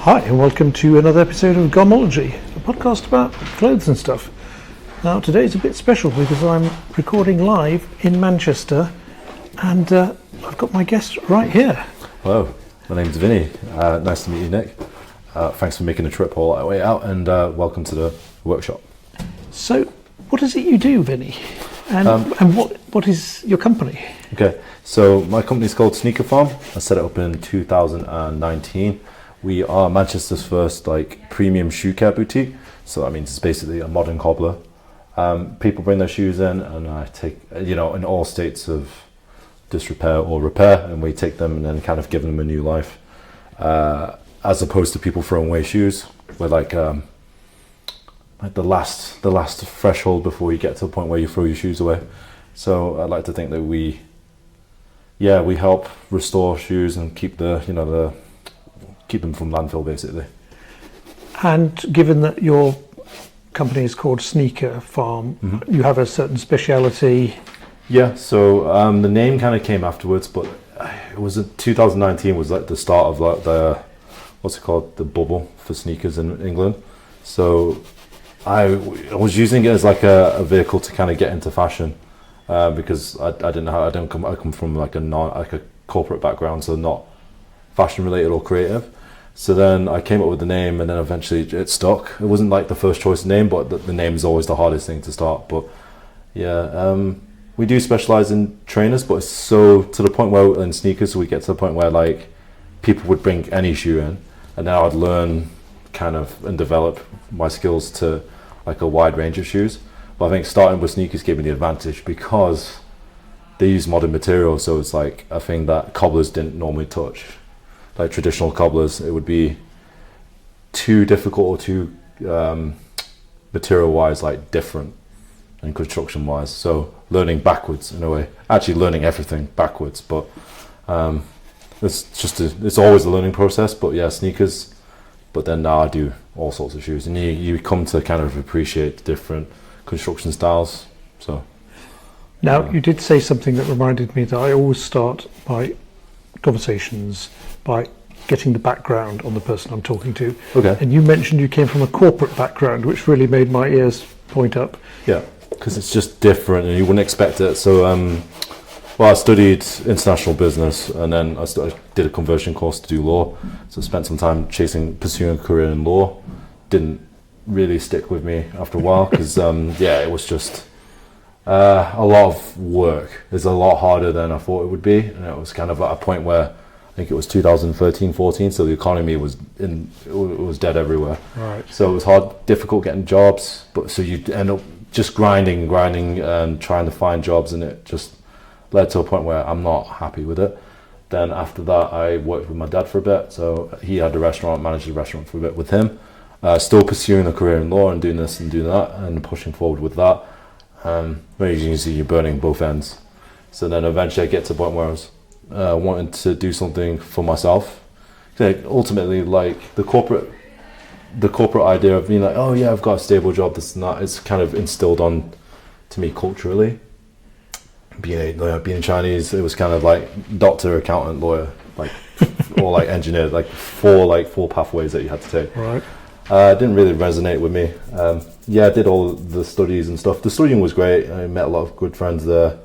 Hi, and welcome to another episode of Gomology, a podcast about clothes and stuff. Now, today's a bit special because I'm recording live in Manchester, and I've got my guest right here. Hello, my name's Vinnie. Nice to meet you, Nick. Thanks for making the trip all that way out, and welcome to the workshop. So, what is it you do, Vinnie? And what is your company? Okay, so my company's called SneakerPharm. I set it up in 2019. We are Manchester's first premium shoe care boutique. So that means it's basically a modern cobbler. People bring their shoes in, and I take, in all states of disrepair or repair, and we take them and then kind of give them a new life. As opposed to people throwing away shoes, we're like the last threshold before you get to the point where you throw your shoes away. So I'd like to think that we help restore shoes and keep keep them from landfill, basically. And given that your company is called SneakerPharm, you have a certain speciality. Yeah, so the name kind of came afterwards, but it was 2019 was like the start of the the bubble for sneakers in England. So I was using it as like a vehicle to kind of get into fashion, because I come from like a corporate background, so not fashion related or creative. So then I came up with the name, and then eventually it stuck. It wasn't like the first choice name, but the name is always the hardest thing to start. But we do specialize in trainers, but it's so to the point where in sneakers we get to the point where like people would bring any shoe in, and then I would learn kind of and develop my skills to like a wide range of shoes. But I think starting with sneakers gave me the advantage because they use modern materials, so it's like a thing that cobblers didn't normally touch. Like traditional cobblers, it would be too difficult or too material wise like different and construction wise. So learning backwards in a way, actually learning everything backwards, but it's always a learning process. But yeah, sneakers, but then now I do all sorts of shoes, and you come to kind of appreciate different construction styles. So Now, you did say something that reminded me that I always start my conversations by getting the background on the person I'm talking to. Okay. And you mentioned you came from a corporate background, which really made my ears point up. Yeah, because it's just different and you wouldn't expect it. So I studied international business, and then I did a conversion course to do law. So I spent some time pursuing a career in law. Didn't really stick with me after a while because it was just a lot of work. It's a lot harder than I thought it would be, and it was kind of at a point where I think it was 2013-14, so the economy was dead everywhere. Right. So it was difficult getting jobs, but so you end up just grinding and trying to find jobs, and it just led to a point where I'm not happy with it. Then after that, I worked with my dad for a bit. So he had a restaurant, managed a restaurant for a bit with him. Still pursuing a career in law and doing this and doing that and pushing forward with that. Very easy, you're burning both ends. So then eventually I get to the point where I was wanting to do something for myself. Ultimately, like the corporate idea of being like, oh yeah, I've got a stable job, this and that, is kind of instilled on to me culturally. Being Chinese, it was kind of like doctor, accountant, lawyer, like or like engineer, like four pathways that you had to take. Right. It didn't really resonate with me. I did all the studies and stuff. The studying was great. I met a lot of good friends there.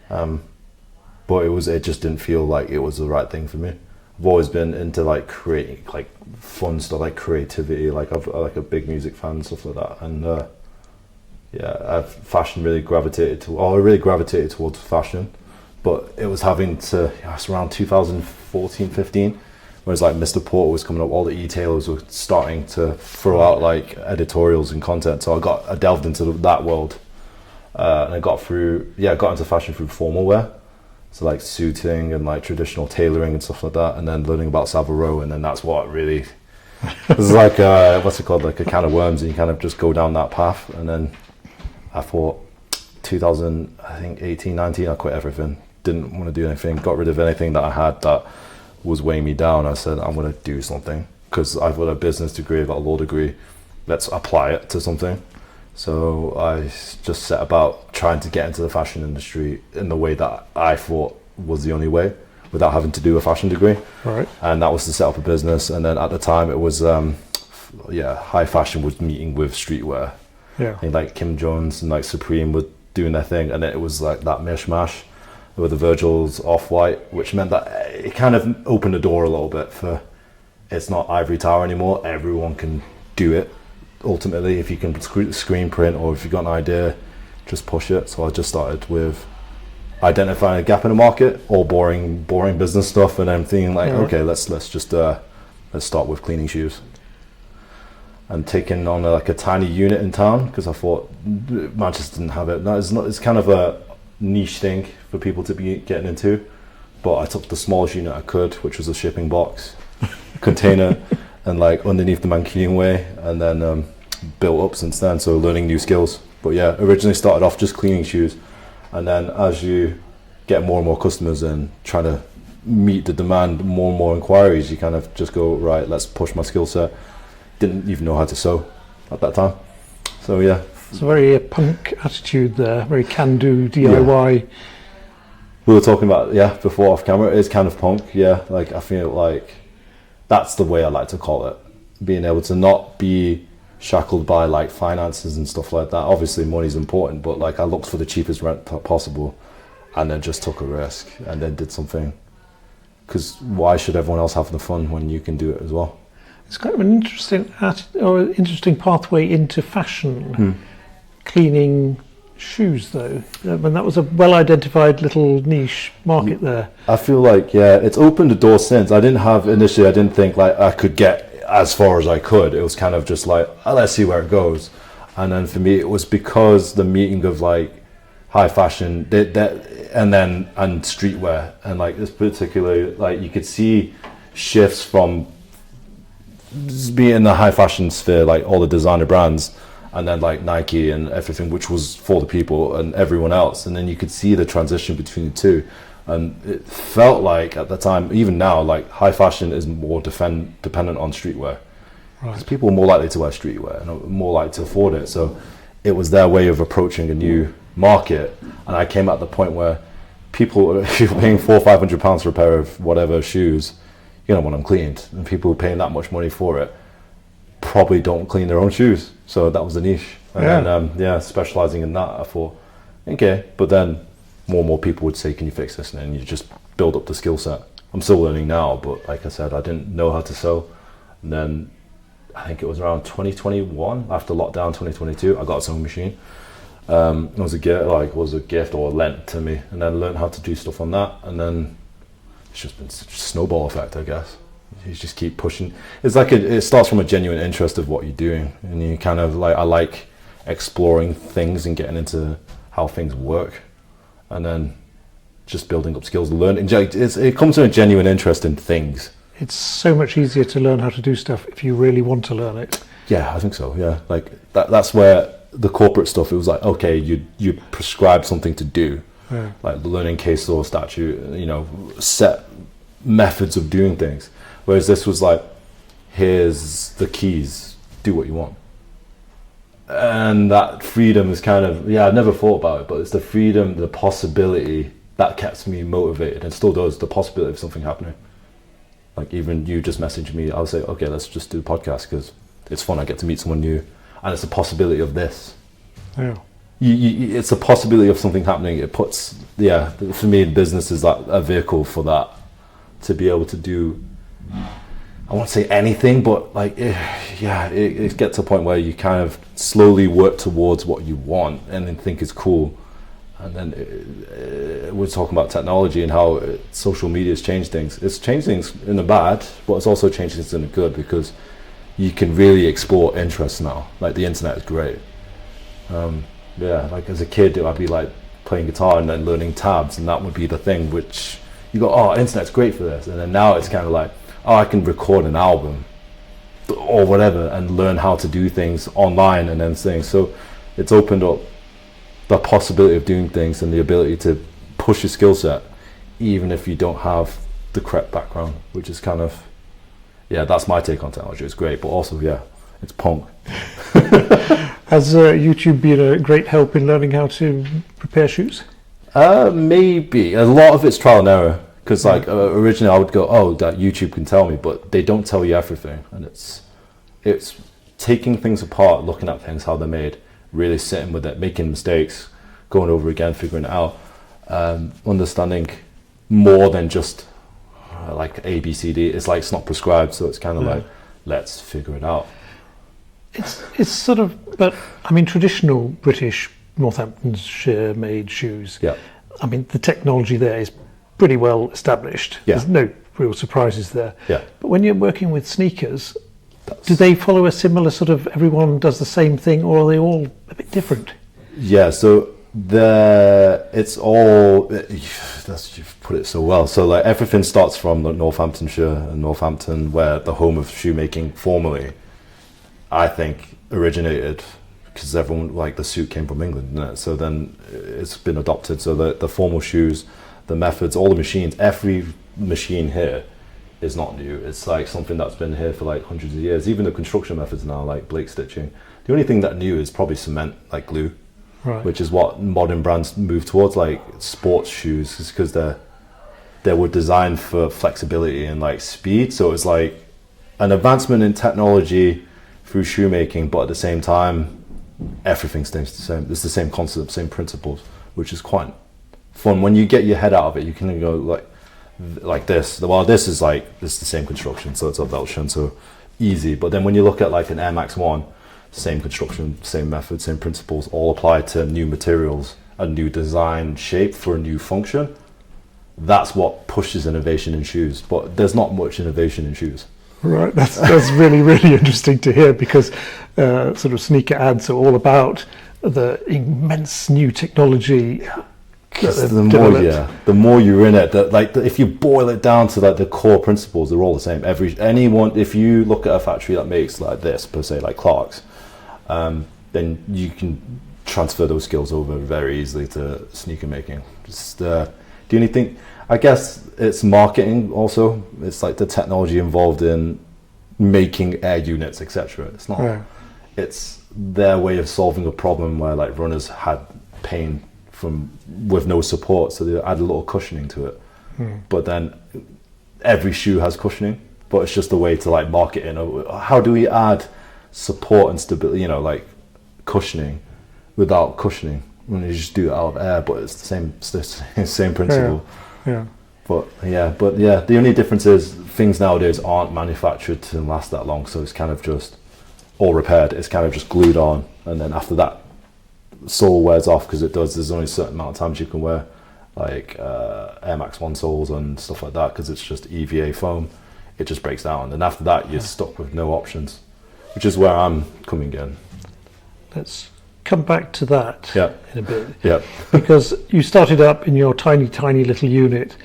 But it just didn't feel like it was the right thing for me. I've always been into like creating like fun stuff, like creativity. Like I'm like a big music fan and stuff like that. And fashion really gravitated towards fashion. But it was it's around 2014-15. Whereas like Mr. Porter was coming up, all the e-tailers were starting to throw out like editorials and content. So I delved into that world, and I got into fashion through formal wear. So like suiting and like traditional tailoring and stuff like that, and then learning about Savile Row, and then that's what really it's like what's it called, like a can of worms, and you kind of just go down that path. And then I thought 2018, 19, I quit everything. Didn't want to do anything. Got rid of anything that I had that was weighing me down. I said I'm going to do something because I've got a business degree, I've got a law degree. Let's apply it to something. So I just set about trying to get into the fashion industry in the way that I thought was the only way, without having to do a fashion degree. Right. And that was to set up a business. And then at the time it was, high fashion was meeting with streetwear. Yeah. And like Kim Jones and like Supreme were doing their thing. And then it was like that mishmash with the Virgil's Off-White, which meant that it kind of opened the door a little bit for, it's not ivory tower anymore. Everyone can do it. Ultimately, if you can screen print or if you've got an idea, just push it. So I just started with identifying a gap in the market, all boring business stuff, and then thinking like, okay, let's start with cleaning shoes, and taking on a tiny unit in town because I thought Manchester didn't have it. No, it's kind of a niche thing for people to be getting into, but I took the smallest unit I could, which was a shipping box container, and like underneath the Mancunian way, and then built up since then. So learning new skills. But yeah, originally started off just cleaning shoes, and then as you get more and more customers and trying to meet the demand, more and more inquiries, you kind of just go, right, let's push my skill set. Didn't even know how to sew at that time. So yeah. It's a very punk attitude there, very can-do, DIY. Yeah. We were talking about, before off camera, it's kind of punk, like I feel like that's the way I like to call it. Being able to not be shackled by like finances and stuff like that. Obviously money's important, but like I looked for the cheapest rent possible and then just took a risk and then did something. Because why should everyone else have the fun when you can do it as well? It's kind of an interesting pathway into fashion. Cleaning shoes, though. And that was a well-identified little niche market there. I feel like, it's opened the door since. I didn't think like I could get as far as I could. It was kind of just like, let's see where it goes. And then for me, it was because the meeting of like high fashion and streetwear, and like this particular, like you could see shifts from being in the high fashion sphere, like all the designer brands, and then like Nike and everything, which was for the people and everyone else. And then you could see the transition between the two. And it felt like at the time, even now, like high fashion is more dependent on streetwear. Because people are more likely to wear streetwear and are more likely to afford it. So it was their way of approaching a new market. And I came at the point where people are paying £400 or £500 for a pair of whatever shoes, you don't want them cleaned. And people paying that much money for it probably don't clean their own shoes. So that was the niche. And then, specializing in that, I thought, okay. But then more and more people would say, can you fix this? And then you just build up the skill set. I'm still learning now, but like I said, I didn't know how to sew. And then I think it was around 2021, after lockdown 2022, I got a sewing machine. It was a gift or lent to me, and then learned how to do stuff on that. And then it's just been such a snowball effect, I guess. You just keep pushing. It's like it starts from a genuine interest of what you're doing, and you kind of like, I like exploring things and getting into how things work, and then just building up skills, learning. It comes from a genuine interest in things. It's so much easier to learn how to do stuff if you really want to learn it. Yeah, I think so. Yeah, like that's where the corporate stuff, it was like, okay, you prescribe something to do, like learning case law, statute, set methods of doing things. Whereas this was like, here's the keys, do what you want. And that freedom is kind of, I never thought about it, but it's the freedom, the possibility that kept me motivated, and still does, the possibility of something happening. Like even you just messaged me, I'll say, okay, let's just do the podcast because it's fun, I get to meet someone new, and it's a possibility of this. Yeah. It's a possibility of something happening. It puts, for me, business is like a vehicle for that, to be able to do, I won't say anything, but like, it gets to a point where you kind of slowly work towards what you want and then think is cool. And then we're talking about technology and how social media has changed things. It's changed things in the bad, but it's also changed things in the good, because you can really explore interests now. Like the internet is great. Like as a kid, I'd be like playing guitar and then learning tabs, and that would be the thing which you go, oh, internet's great for this. And then now it's kind of like, oh, I can record an album or whatever and learn how to do things online and then things. So it's opened up the possibility of doing things and the ability to push your skill set, even if you don't have the correct background, which is kind of, that's my take on technology. It's great, but also, it's punk. Has YouTube been a great help in learning how to prepare shoes? Maybe. A lot of it's trial and error, Because like originally I would go, oh, that YouTube can tell me, but they don't tell you everything, and it's taking things apart, looking at things, how they're made, really sitting with it, making mistakes, going over again, figuring it out, understanding more than just like A, B, C, D. It's like it's not prescribed, so it's kind of like, let's figure it out. It's sort of, but I mean, traditional British Northamptonshire made shoes. Yeah. I mean, the technology there is pretty well established. Yeah. There's no real surprises there. Yeah. But when you're working with sneakers, do they follow a similar sort of, everyone does the same thing, or are they all a bit different? Yeah, so it's all, you've put it so well. So like everything starts from Northamptonshire and Northampton, where the home of shoemaking formerly, I think, originated, because everyone, like the suit came from England, didn't it? So then it's been adopted. So the formal shoes, the methods, all the machines, every machine here is not new. It's like something that's been here for like hundreds of years. Even the construction methods now, like Blake stitching. The only thing that new is probably cement, like glue, Right. which is what modern brands move towards, like sports shoes, is because they were designed for flexibility and like speed. So it's like an advancement in technology through shoemaking, but at the same time, everything stays the same. It's the same concept, same principles, which is quite fun. When you get your head out of it, you can go like this. Well, this is the same construction, so it's a Velcro, so easy. But then when you look at like an Air Max 1, same construction, same method, same principles, all applied to new materials, a new design shape for a new function. That's what pushes innovation in shoes. But there's not much innovation in shoes. Right, that's really, really interesting to hear, because sort of sneaker ads are all about the immense new technology. The more you're in it, if you boil it down to like the core principles, they're all the same. If you look at a factory that makes like this, per se, like Clark's, then you can transfer those skills over very easily to sneaker making. Just the only thing, I guess, it's marketing also. It's like the technology involved in making air units, etc. It's not. Yeah. It's their way of solving a problem where like runners had pain with no support, so they add a little cushioning to it. But then every shoe has cushioning, but it's just a way to like market in. How do we add support and stability, like cushioning without cushioning, when you just do it out of air, but it's the same principle. Yeah. But the only difference is things nowadays aren't manufactured to last that long, so it's kind of just all repaired. It's kind of just glued on, and then after that, sole wears off, because there's only a certain amount of times you can wear like Air Max 1 soles and stuff like that, because it's just EVA foam. It just breaks down, and after that you're stuck with no options, which is where I'm coming in. Let's come back to that in a bit. Yeah. Because you started up in your tiny little unit.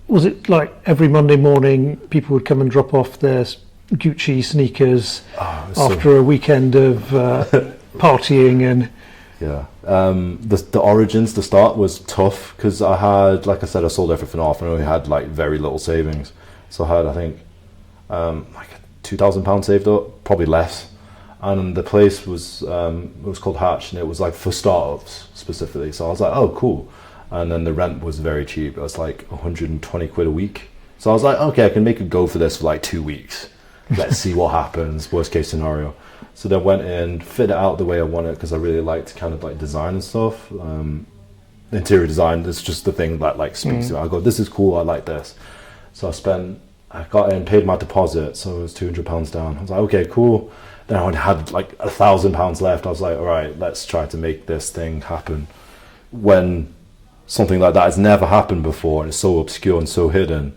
Was it like every Monday morning people would come and drop off their Gucci sneakers after a weekend of partying? And the origins, the start was tough, because I had, like I said, I sold everything off and I only had like very little savings. So I had, I think, like £2,000 saved up, probably less. And the place was it was called Hatch, and it was like for startups specifically. So I was like, oh, cool. And then the rent was very cheap. It was like 120 quid a week. So I was like, okay, I can make a go for this for like 2 weeks. Let's see what happens, worst case scenario. So then went in, fit it out the way I want it, because I really liked kind of like design and stuff. Interior design is just the thing that like speaks to me. I go, this is cool, I like this. So I got in, paid my deposit, so it was £200 down. I was like, okay, cool. Then I had like £1,000 left. I was like, all right, let's try to make this thing happen. When something like that has never happened before, and it's so obscure and so hidden,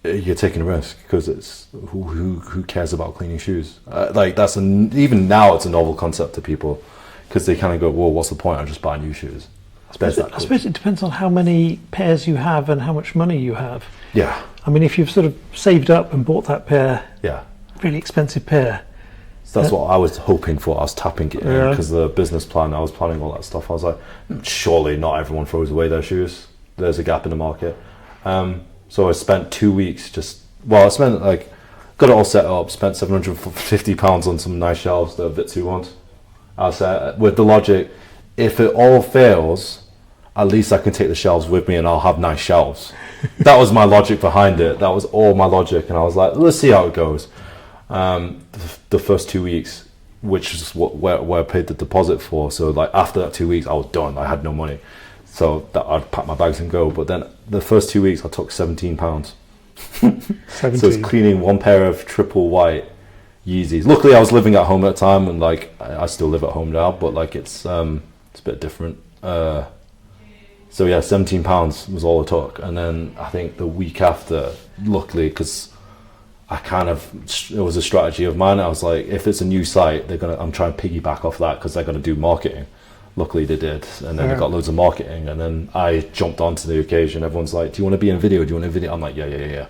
you're taking a risk, because it's who cares about cleaning shoes? Even now it's a novel concept to people, because they kind of go, well, what's the point? I'll just buy new shoes. I suppose it depends on how many pairs you have and how much money you have. Yeah. I mean, if you've sort of saved up and bought that pair, really expensive pair. So that's what I was hoping for. I was tapping it in, because the business plan, I was planning all that stuff. I was like, surely not everyone throws away their shoes. There's a gap in the market. So I spent 2 weeks got it all set up, spent £750 on some nice shelves that Vitsu wants. I said, with the logic, if it all fails, at least I can take the shelves with me and I'll have nice shelves. That was my logic behind it. That was all my logic. And I was like, let's see how it goes. The first 2 weeks, which is where I paid the deposit for. So like after that 2 weeks, I was done. I had no money. So that I'd pack my bags and go. But then the first 2 weeks, I took £17. 17. So it's cleaning one pair of triple white Yeezys. Luckily, I was living at home at the time, and like I still live at home now, but like it's a bit different. So yeah, £17 was all it took, and then I think the week after, luckily, because it was a strategy of mine. I was like, if it's a new site, I'm trying to piggyback off that because they're gonna do marketing. Luckily, they did, and then they got loads of marketing, and then I jumped onto the occasion. Everyone's like, "Do you want to be in a video? Do you want a video?" I'm like, "Yeah."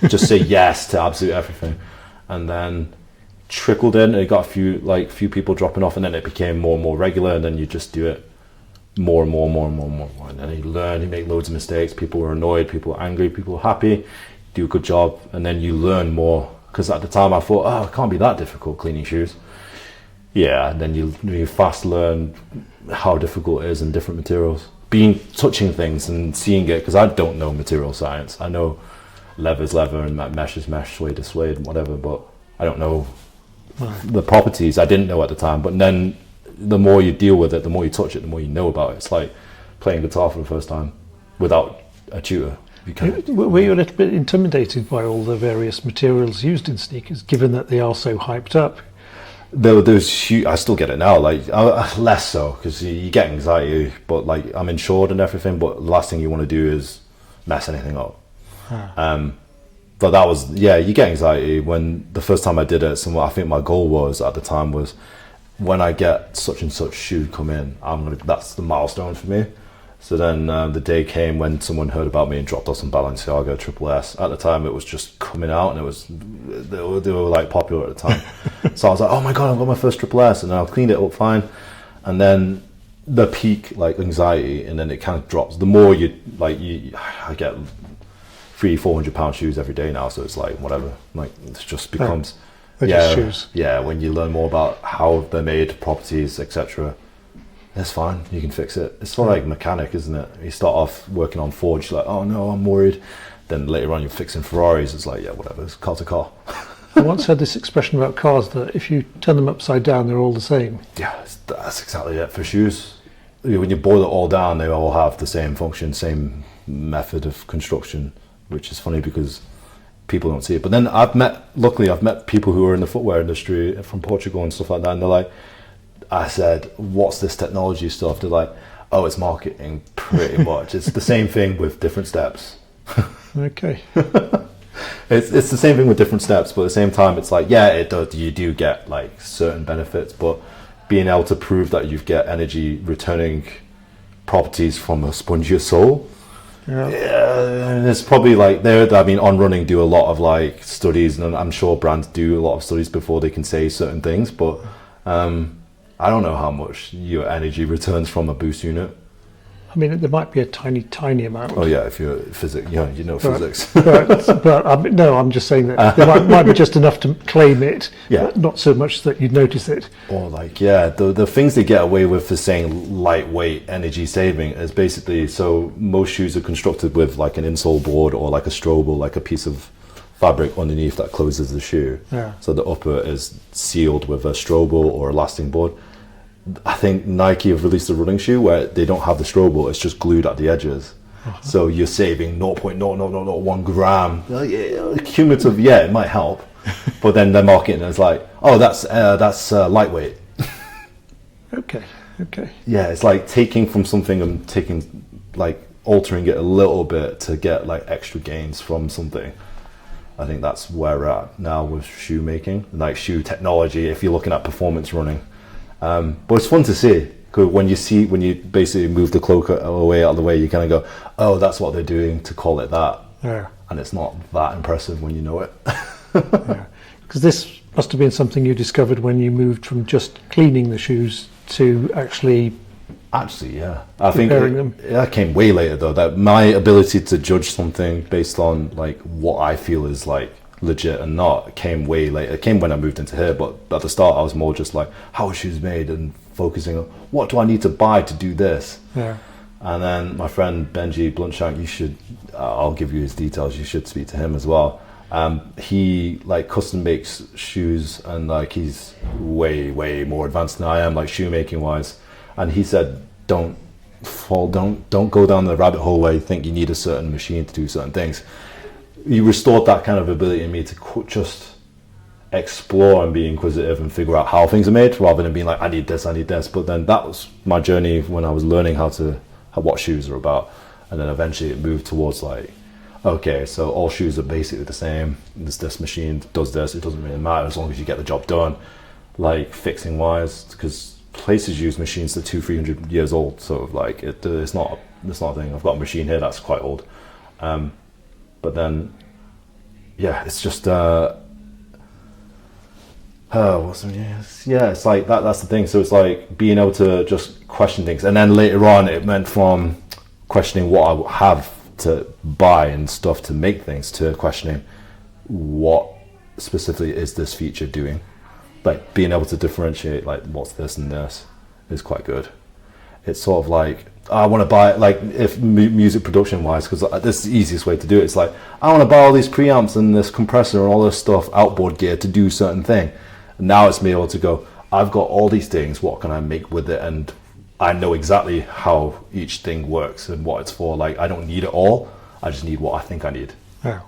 Just say yes to absolutely everything, and then trickled in. It got a few people dropping off, and then it became more and more regular, and then you just do it more and more, and then you learn. You make loads of mistakes. People were annoyed. People were angry. People were happy. Do a good job, and then you learn more. Because at the time I thought, oh, it can't be that difficult cleaning shoes. Yeah, and then you fast learn how difficult it is in different materials. Touching things and seeing it, because I don't know material science. I know leather's leather and mesh is mesh, suede is suede, and whatever, but I don't know the properties. I didn't know at the time, but then the more you deal with it, the more you touch it, the more you know about it. It's like playing guitar for the first time without a tutor. Were you a little bit intimidated by all the various materials used in sneakers, given that they are so hyped up? I still get it now, like less so, because you get anxiety, but like I'm insured and everything, but the last thing you want to do is mess anything up. But that was, you get anxiety when the first time I did it. So I think my goal was at the time was, when I get such and such shoe come in, that's the milestone for me. So then the day came when someone heard about me and dropped off some Balenciaga Triple S. At the time, it was just coming out, and they were like popular at the time. So I was like, oh my god, I've got my first Triple S, and I cleaned it up fine. And then the peak like anxiety, and then it kind of drops. The more I get £300-400 shoes every day now, so it's like whatever. Like it just becomes shoes. Yeah, when you learn more about how they're made, properties, etc. It's fine, you can fix it. It's sort of like mechanic, isn't it? You start off working on Fords, you're like, oh no, I'm worried. Then later on you're fixing Ferraris, it's like, yeah, whatever, it's car to car. I once heard this expression about cars, that if you turn them upside down, they're all the same. Yeah, that's exactly it for shoes. When you boil it all down, they all have the same function, same method of construction, which is funny because people don't see it. But then luckily I've met people who are in the footwear industry from Portugal and stuff like that, and they're like, I said, what's this technology stuff? They're like, oh, it's marketing, pretty much. It's the same thing with different steps. Okay. It's the same thing with different steps, but at the same time, it's like, yeah, it does. You do get like certain benefits, but being able to prove that you get energy returning properties from a spongier sole, it's probably like On Running do a lot of like studies, and I'm sure brands do a lot of studies before they can say certain things, but I don't know how much your energy returns from a boost unit. I mean, there might be a tiny amount. Oh yeah, if you're physics, physics. No, I'm just saying that there might be just enough to claim it, but not so much that you'd notice it. Or like, the things they get away with for saying lightweight energy saving is basically, so most shoes are constructed with like an insole board or like a strobel, like a piece of fabric underneath that closes the shoe. Yeah. So the upper is sealed with a strobel or a lasting board. I think Nike have released a running shoe where they don't have the strobel, it's just glued at the edges. So you're saving 0.0001 gram. Cumulative, it might help. But then they're marketing it as like, oh, that's lightweight. Okay. Yeah, it's like taking from something and altering it a little bit to get like extra gains from something. I think that's where we're at now with shoe making, like shoe technology, if you're looking at performance running. But it's fun to see, because when you basically move the cloak away out of the way, you kind of go, oh, that's what they're doing to call it that. Yeah. And it's not that impressive when you know it. Because this must have been something you discovered when you moved from just cleaning the shoes to actually, I think that came way later though. That my ability to judge something based on like what I feel is like legit and not came way later. It came when I moved into here, but at the start I was more just like, how are shoes made, and focusing on what do I need to buy to do this. And then my friend Benji Bluntshank, you should, I'll give you his details. You should speak to him as well. He like custom makes shoes, and like he's way more advanced than I am, like shoemaking wise. And he said, don't go down the rabbit hole where you think you need a certain machine to do certain things. He restored that kind of ability in me to just explore and be inquisitive and figure out how things are made, rather than being like, I need this. But then that was my journey when I was learning what shoes are about. And then eventually it moved towards like, okay, so all shoes are basically the same. This machine does this. It doesn't really matter as long as you get the job done. Like fixing wise, because places use machines that are 200-300 years old. So like it's not a thing. I've got a machine here that's quite old. But then, yeah, it's just it's like that's the thing. So it's like being able to just question things, and then later on it went from questioning what I have to buy and stuff to make things to questioning what specifically is this feature doing. Like being able to differentiate like what's this and this is quite good. It's sort of like I want to buy, like if music production wise, because this is the easiest way to do it. It's like I want to buy all these preamps and this compressor and all this stuff, outboard gear to do certain thing. And now it's me able to go, I've got all these things, what can I make with it? And I know exactly how each thing works and what it's for. Like I don't need it all, I just need what I think I need. Yeah.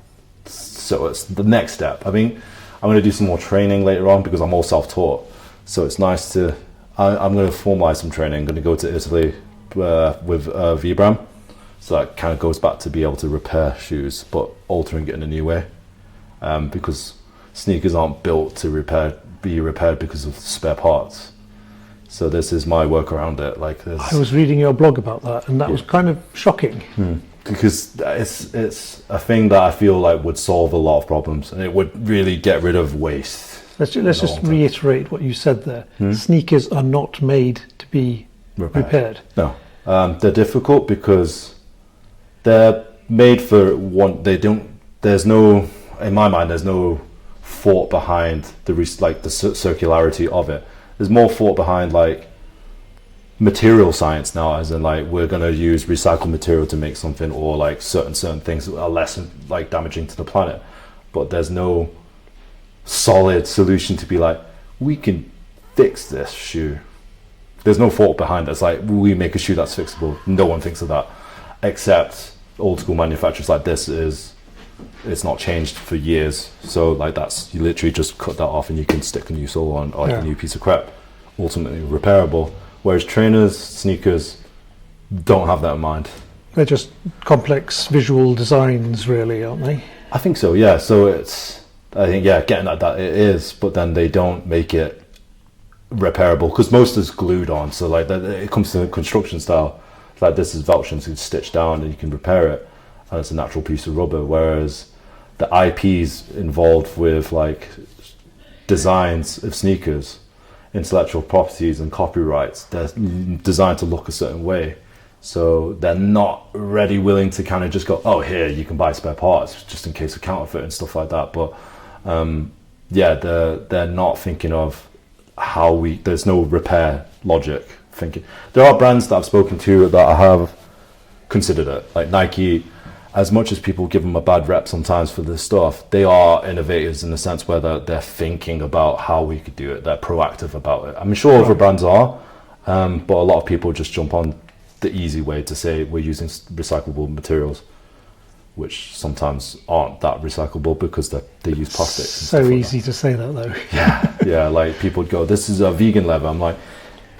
So it's the next step. I mean, I'm going to do some more training later on because I'm all self-taught. So it's nice to, I'm going to formalize some training. I'm going to go to Italy with Vibram. So that kind of goes back to be able to repair shoes, but altering it in a new way. Because sneakers aren't built to be repaired because of spare parts. So this is my work around it. Like I was reading your blog about that, and that was kind of shocking. Because it's a thing that I feel like would solve a lot of problems, and it would really get rid of waste. Let's just reiterate what you said there. Sneakers are not made to be repaired. No, they're difficult because they're made for one. There's no, in my mind, there's no thought behind the circularity of it. There's more thought behind like material science now, as in like we're going to use recycled material to make something, or like certain things that are less like damaging to the planet. But there's no solid solution to be like, we can fix this shoe. There's no thought behind it. It's like, we make a shoe that's fixable. No one thinks of that, except old school manufacturers like this. It's not changed for years. So like you literally just cut that off and you can stick a new sole on, or like a new piece of crap, ultimately repairable. Whereas trainers, sneakers don't have that in mind. They're just complex visual designs, really, aren't they? I think so, yeah. So getting at that it is, but then they don't make it repairable because most is glued on. So like it comes to the construction style, like this is Velcro, so it's stitched down and you can repair it, and it's a natural piece of rubber. Whereas the IPs involved with like designs of sneakers, intellectual properties and copyrights, they're designed to look a certain way. So they're not really willing to kind of just go, oh, here, you can buy spare parts just in case of counterfeit and stuff like that. But they're not thinking of there's no repair logic thinking. There are brands that I've spoken to that I have considered it, like Nike. As much as people give them a bad rep sometimes for this stuff, they are innovators in the sense where they're thinking about how we could do it. They're proactive about it. I'm sure other brands are, but a lot of people just jump on the easy way to say we're using recyclable materials, which sometimes aren't that recyclable because they use plastic. So easy to say that though. Yeah, like people would go, this is a vegan leather. I'm like,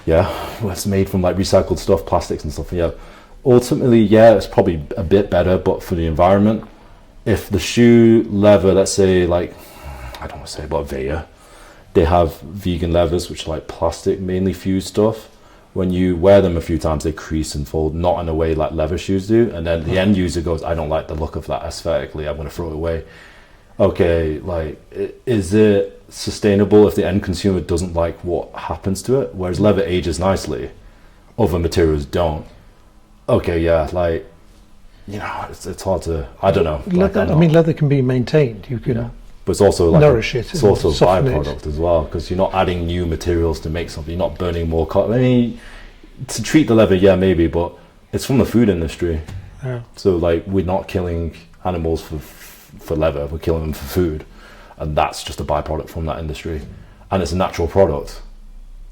yeah, well, it's made from like recycled stuff, plastics and stuff. Yeah. Ultimately, yeah, it's probably a bit better, but for the environment, if the shoe leather, let's say like, I don't want to say about Veya, they have vegan leathers, which are like plastic, mainly fused stuff. When you wear them a few times, they crease and fold, not in a way like leather shoes do. And then the end user goes, I don't like the look of that aesthetically, I'm going to throw it away. Okay, like, is it sustainable if the end consumer doesn't like what happens to it? Whereas leather ages nicely, other materials don't. Okay, yeah, like, you know, it's hard to, I don't know. Leather can be maintained. You can but it's also like nourish it. It's also a byproduct as well, because you're not adding new materials to make something. You're not burning more cotton. I mean, to treat the leather, yeah, maybe, but it's from the food industry. Yeah. So like we're not killing animals for leather, we're killing them for food, and that's just a byproduct from that industry, and it's a natural product.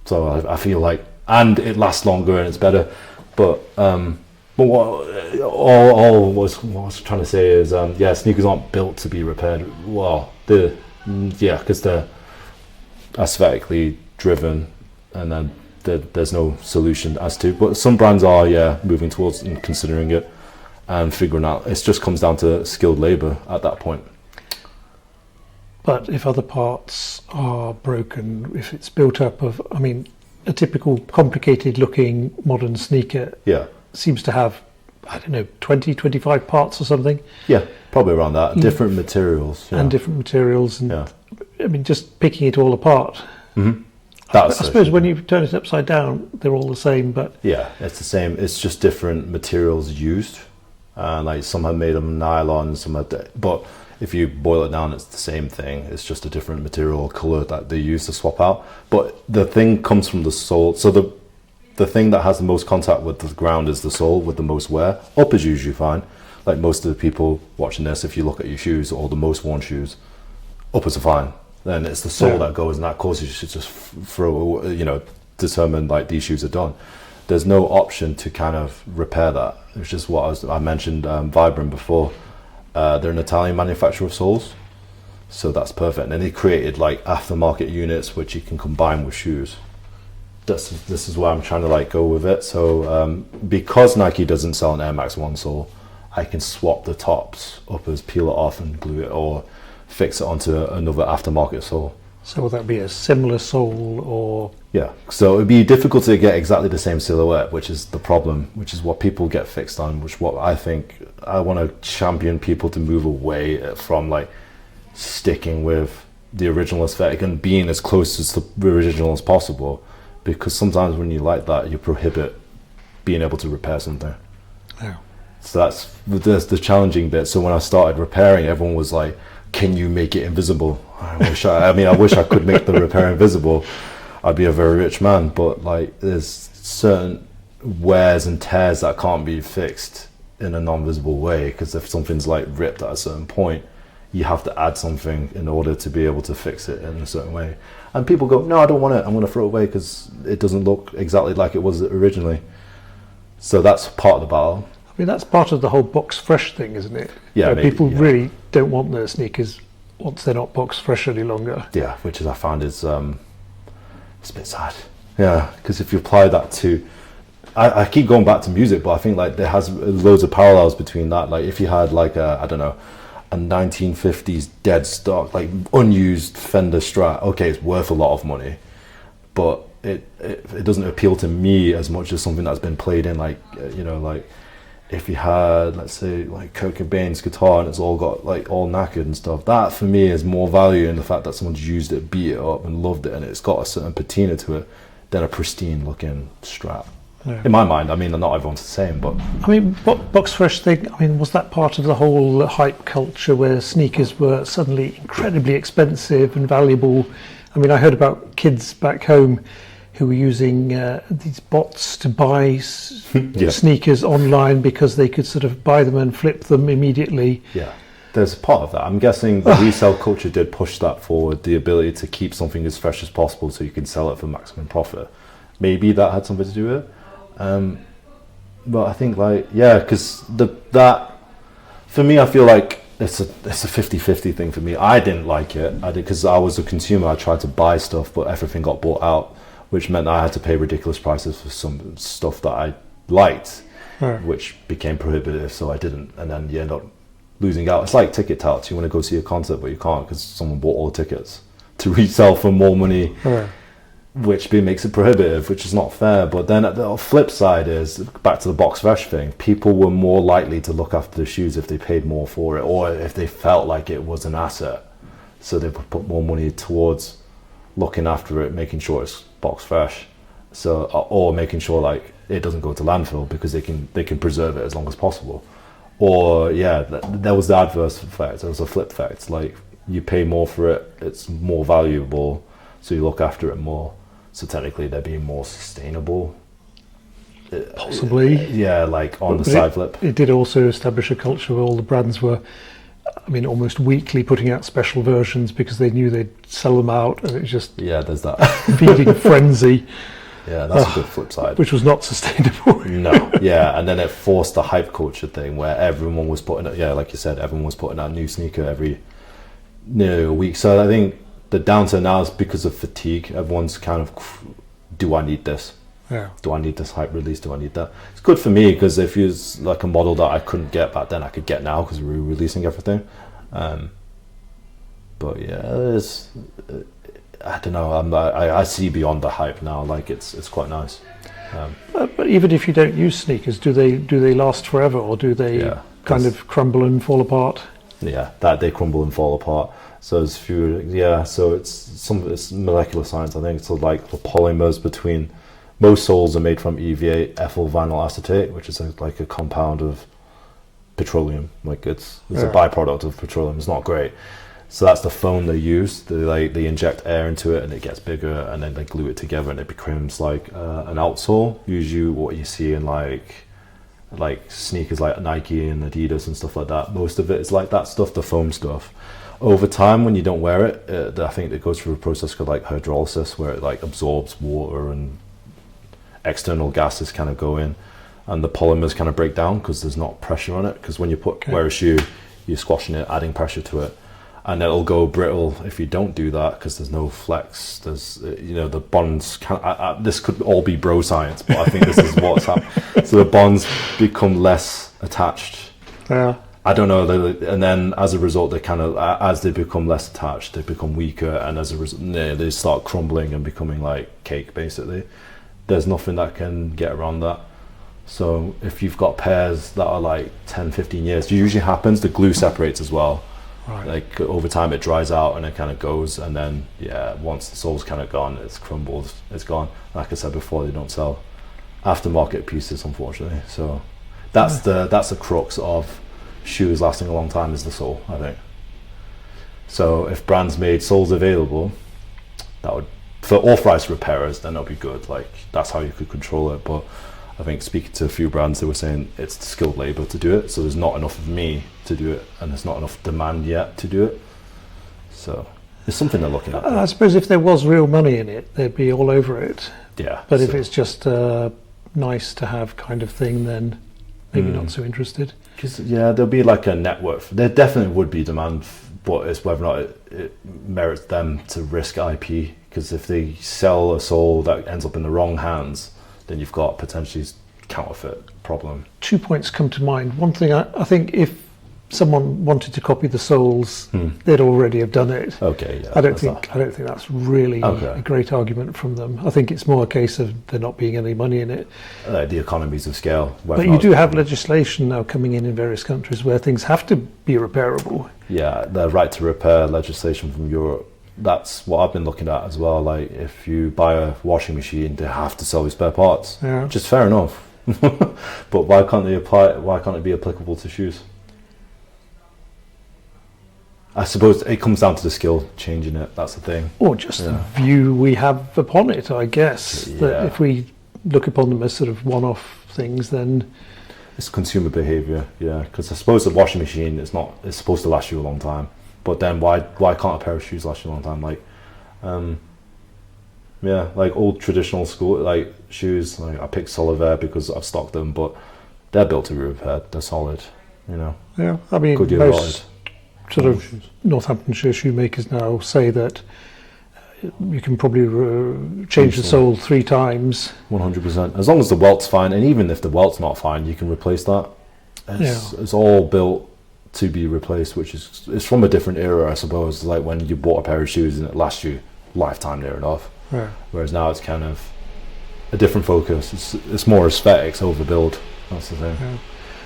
So I feel like, and it lasts longer and it's better. But what I was trying to say is, sneakers aren't built to be repaired. Well, because they're aesthetically driven, and then there's no solution as to. But some brands are, moving towards and considering it and figuring out. It just comes down to skilled labor at that point. But if other parts are broken, if it's built up of, I mean, a typical complicated looking modern sneaker seems to have, I don't know, 20, 25 parts or something. Yeah, probably around that. Different materials. And different materials. And I mean, just picking it all apart. Mm-hmm. I suppose when you turn it upside down, they're all the same, but... Yeah, it's the same. It's just different materials used. Like some have made them nylon, some have... But if you boil it down, it's the same thing. It's just a different material or colour that they use to swap out. But the thing comes from the sole. So the thing that has the most contact with the ground is the sole with the most wear. Up is usually fine. Like most of the people watching this, if you look at your shoes or the most worn shoes, uppers are fine. Then it's the sole that goes, and that causes you to just throw, determine like these shoes are done. There's no option to kind of repair that. It's just what I mentioned Vibram before. They're an Italian manufacturer of soles, so that's perfect. And then they created like aftermarket units which you can combine with shoes. This is where I'm trying to like go with it. So because Nike doesn't sell an Air Max 1 sole, I can swap the tops, uppers, peel it off and glue it, or fix it onto another aftermarket sole. So will that be a similar sole, or? Yeah, so it'd be difficult to get exactly the same silhouette, which is the problem, which is what people get fixed on, which what I think I want to champion people to move away from, like sticking with the original aesthetic and being as close as the original as possible, because sometimes when you like that, you prohibit being able to repair something. Yeah. So that's the challenging bit. So when I started repairing, everyone was like, can you make it invisible? I wish I could make the repair invisible. I'd be a very rich man. But like, there's certain wears and tears that can't be fixed in a non-visible way, because if something's like ripped at a certain point, you have to add something in order to be able to fix it in a certain way. And people go, no, I don't want it. I'm going to throw it away because it doesn't look exactly like it was originally. So that's part of the battle. I mean, that's part of the whole box fresh thing, isn't it? Yeah, maybe, people really don't want their sneakers once they're not box fresh any longer. Yeah, which is, I found is it's a bit sad. Yeah, because if you apply that to, I keep going back to music, but I think like there has loads of parallels between that. Like if you had like a 1950s dead stock, like unused Fender Strat, okay, it's worth a lot of money, but it doesn't appeal to me as much as something that's been played in, like like if you had, let's say, like Kurt Cobain's guitar and it's all got like all knackered and stuff, that for me is more value in the fact that someone's used it, beat it up and loved it, and it's got a certain patina to it, than a pristine looking Strat. Yeah. In my mind, I mean, not everyone's the same, but I mean, box fresh thing, I mean, was that part of the whole hype culture where sneakers were suddenly incredibly expensive and valuable? I mean, I heard about kids back home who were using these bots to buy sneakers online because they could sort of buy them and flip them immediately. Yeah, there's a part of that. I'm guessing the resale culture did push that forward, the ability to keep something as fresh as possible so you can sell it for maximum profit. Maybe that had something to do with it. But I think because that for me, I feel like it's a 50-50 thing for me. I didn't like it. Because I was a consumer. I tried to buy stuff, but everything got bought out, which meant I had to pay ridiculous prices for some stuff that I liked, which became prohibitive, so I didn't. And then you end up losing out. It's like ticket touts. You want to go see a concert, but you can't because someone bought all the tickets to resell for more money, which makes it prohibitive, which is not fair. But then the flip side is, back to the box fresh thing, people were more likely to look after the shoes if they paid more for it, or if they felt like it was an asset. So they would put more money towards looking after it, making sure it's box fresh, so or making sure like it doesn't go to landfill because they can preserve it as long as possible. Or there was the adverse effect. There was a flip effect, like you pay more for it, it's more valuable, so you look after it more, so technically they're being more sustainable. Possibly. Yeah, like on the But side flip. It did also establish a culture where all the brands were, I mean, almost weekly putting out special versions because they knew they'd sell them out, and it was just Yeah, there's that. feeding frenzy, Yeah, that's a good flip side. which was not sustainable. No, yeah, and then it forced the hype culture thing where everyone was putting, yeah, like you said, everyone was putting out a new sneaker every a week. So I think the downturn now is because of fatigue. Everyone's kind of, do I need this? Yeah. Do I need this hype release? Do I need that? It's good for me because if it's like a model that I couldn't get back then, I could get now because we're releasing everything. But yeah, it's, I don't know. I see beyond the hype now. Like it's quite nice. But even if you don't use sneakers, do they last forever, or do they kind of crumble and fall apart? Yeah, that they crumble and fall apart. So it's so it's molecular science. I think. So like the polymers between most soles are made from EVA ethyl vinyl acetate, which is like a compound of petroleum. Like it's a byproduct of petroleum. It's not great. So that's the foam they use. They inject air into it and it gets bigger, and then they glue it together and it becomes like an outsole. Usually what you see in like sneakers like Nike and Adidas and stuff like that. Most of it is like that stuff, the foam stuff. Over time, when you don't wear it, I think it goes through a process called like hydrolysis, where it like absorbs water and external gases kind of go in, and the polymers kind of break down because there's not pressure on it. Because when you wear a shoe, you're squashing it, adding pressure to it, and it'll go brittle if you don't do that because there's no flex. There's the bonds. This could all be bro science, but I think this is what's happening. So the bonds become less attached. Yeah. I don't know, and then as a result, they kind of, as they become less attached, they become weaker, and as a result, they start crumbling and becoming like cake, basically. There's nothing that can get around that. So if you've got pairs that are like 10, 15 years, it usually happens, the glue separates as well. Right. Like over time it dries out and it kind of goes, and then once the sole's kind of gone, it's crumbled, it's gone. Like I said before, they don't sell aftermarket pieces, unfortunately. So that's the crux of shoes lasting a long time, is the sole, I think. So if brands made soles available, that would, for authorized repairers, then that'd be good. Like that's how you could control it. But I think speaking to a few brands, they were saying it's skilled labor to do it, so there's not enough of me to do it, and there's not enough demand yet to do it. So it's something they're looking at. I suppose if there was real money in it, they'd be all over it. Yeah. But if it's just a nice to have kind of thing, then maybe not so interested. Because there'll be like a network. There definitely would be demand, but it's whether or not it merits them to risk IP. Because if they sell a sole that ends up in the wrong hands, then you've got potentially counterfeit problem. 2 points come to mind. One thing, I think if someone wanted to copy the soles, they'd already have done it. Okay, yeah. I don't think that's really a great argument from them. I think it's more a case of there not being any money in it. The economies of scale. But you do have legislation now coming in various countries where things have to be repairable. Yeah, the right to repair legislation from Europe. That's what I've been looking at as well. Like if you buy a washing machine, they have to sell you spare parts, which is fair enough. But why can't they apply? Why can't it be applicable to shoes? I suppose it comes down to the skill changing it. That's the thing. Or just the view we have upon it, I guess. That if we look upon them as sort of one-off things, then it's consumer behaviour. Yeah, because I suppose the washing machine it's supposed to last you a long time. But then why can't a pair of shoes last you a long time? Like, like old traditional school like shoes. Like I picked Solitaire because I've stocked them, but they're built to be repaired. They're solid, Yeah, I mean most sort of Northamptonshire shoemakers now say that you can probably change the sole 3 times. 100%. As long as the welt's fine, and even if the welt's not fine, you can replace that. It's all built to be replaced, which is from a different era, I suppose. Like when you bought a pair of shoes and it lasts you lifetime near enough. Yeah. Whereas now it's kind of a different focus. It's more aesthetics over build. That's the thing. Yeah.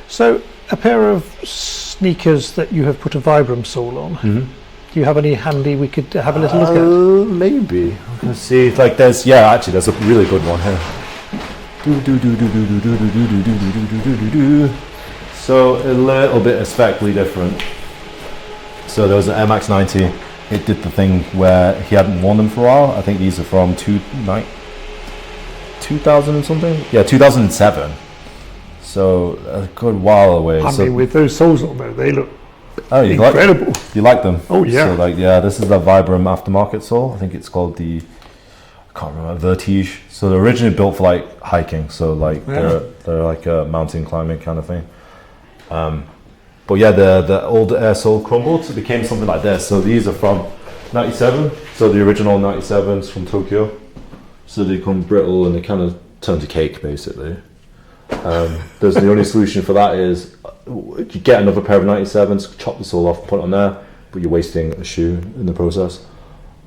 So a pair of sneakers that you have put a Vibram sole on. Do you have any handy we could have a little look at? Maybe. Let's see. Like there's a really good one here. So a little bit aesthetically different. So there was an MX-90. It did the thing where he hadn't worn them for a while. I think these are from 2 2000 and something. Yeah, 2007. So a good while away. I mean, with those soles on there, they look incredible. You like them? Oh yeah. So this is the Vibram aftermarket sole. I think it's called I can't remember, Vertige. So they're originally built for like hiking. So they're like a mountain climbing kind of thing. But yeah, the old air sole crumbled, so it became something like this. So these are from 97. So the original 97s from Tokyo. So they become brittle and they kind of turn to cake basically. There's the only solution for that is you get another pair of 97s, chop the sole off, put it on there, but you're wasting a shoe in the process.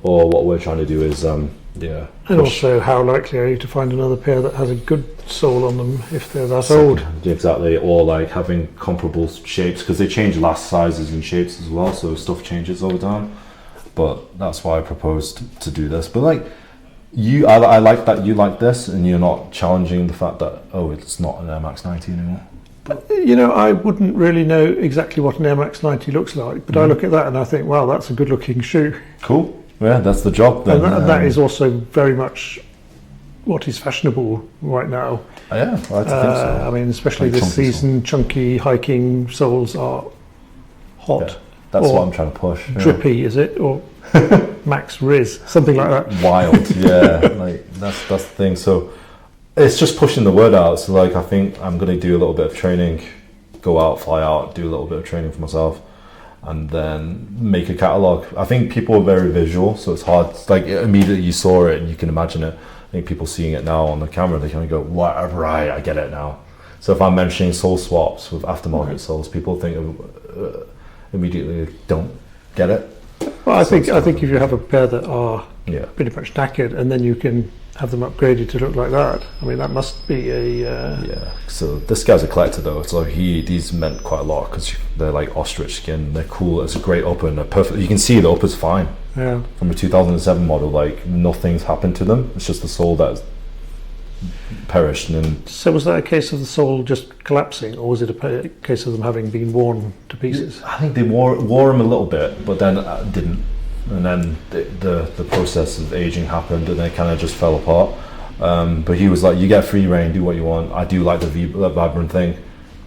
Or what we're trying to do is And also, how likely are you to find another pair that has a good sole on them if they're that old? Exactly, or like having comparable shapes, because they change last sizes and shapes as well, so stuff changes over time. But that's why I proposed to do this. But like I like that you like this, and you're not challenging the fact that it's not an Air Max 90 anymore. You know, I wouldn't really know exactly what an Air Max 90 looks like, but I look at that and I think, wow, that's a good looking shoe. Cool. Yeah, that's the job then. And that is also very much what is fashionable right now. Yeah, I think so. I mean, especially like this season, chunky hiking soles are hot. Yeah, that's what I'm trying to push. Drippy, is it? Or Max Riz, something like that. Wild, yeah. Like that's the thing. So it's just pushing the word out. So like I think I'm going to do a little bit of training, go out, fly out, do a little bit of training for myself, and then make a catalogue. I think people are very visual, so it's hard. It's like immediately you saw it and you can imagine it. I think people seeing it now on the camera, they kind of go, "What? Right, I get it now." So if I'm mentioning sole swaps with aftermarket soles, people think immediately don't get it. Well, I think if you have a pair that are pretty much knackered, and then you can have them upgraded to look like that. I mean, that must be a So this guy's a collector though. So these meant quite a lot because they're like ostrich skin. They're cool. It's a great upper and they're perfect. You can see the upper's fine. Yeah. From a 2007 model, like nothing's happened to them. It's just the sole that's perished. And then, so was that a case of the sole just collapsing, or was it a case of them having been worn to pieces? I think they wore them a little bit, but then didn't. And then the process of aging happened, and they kind of just fell apart. But he was like, "You get free reign, do what you want. I do like the Vibram thing,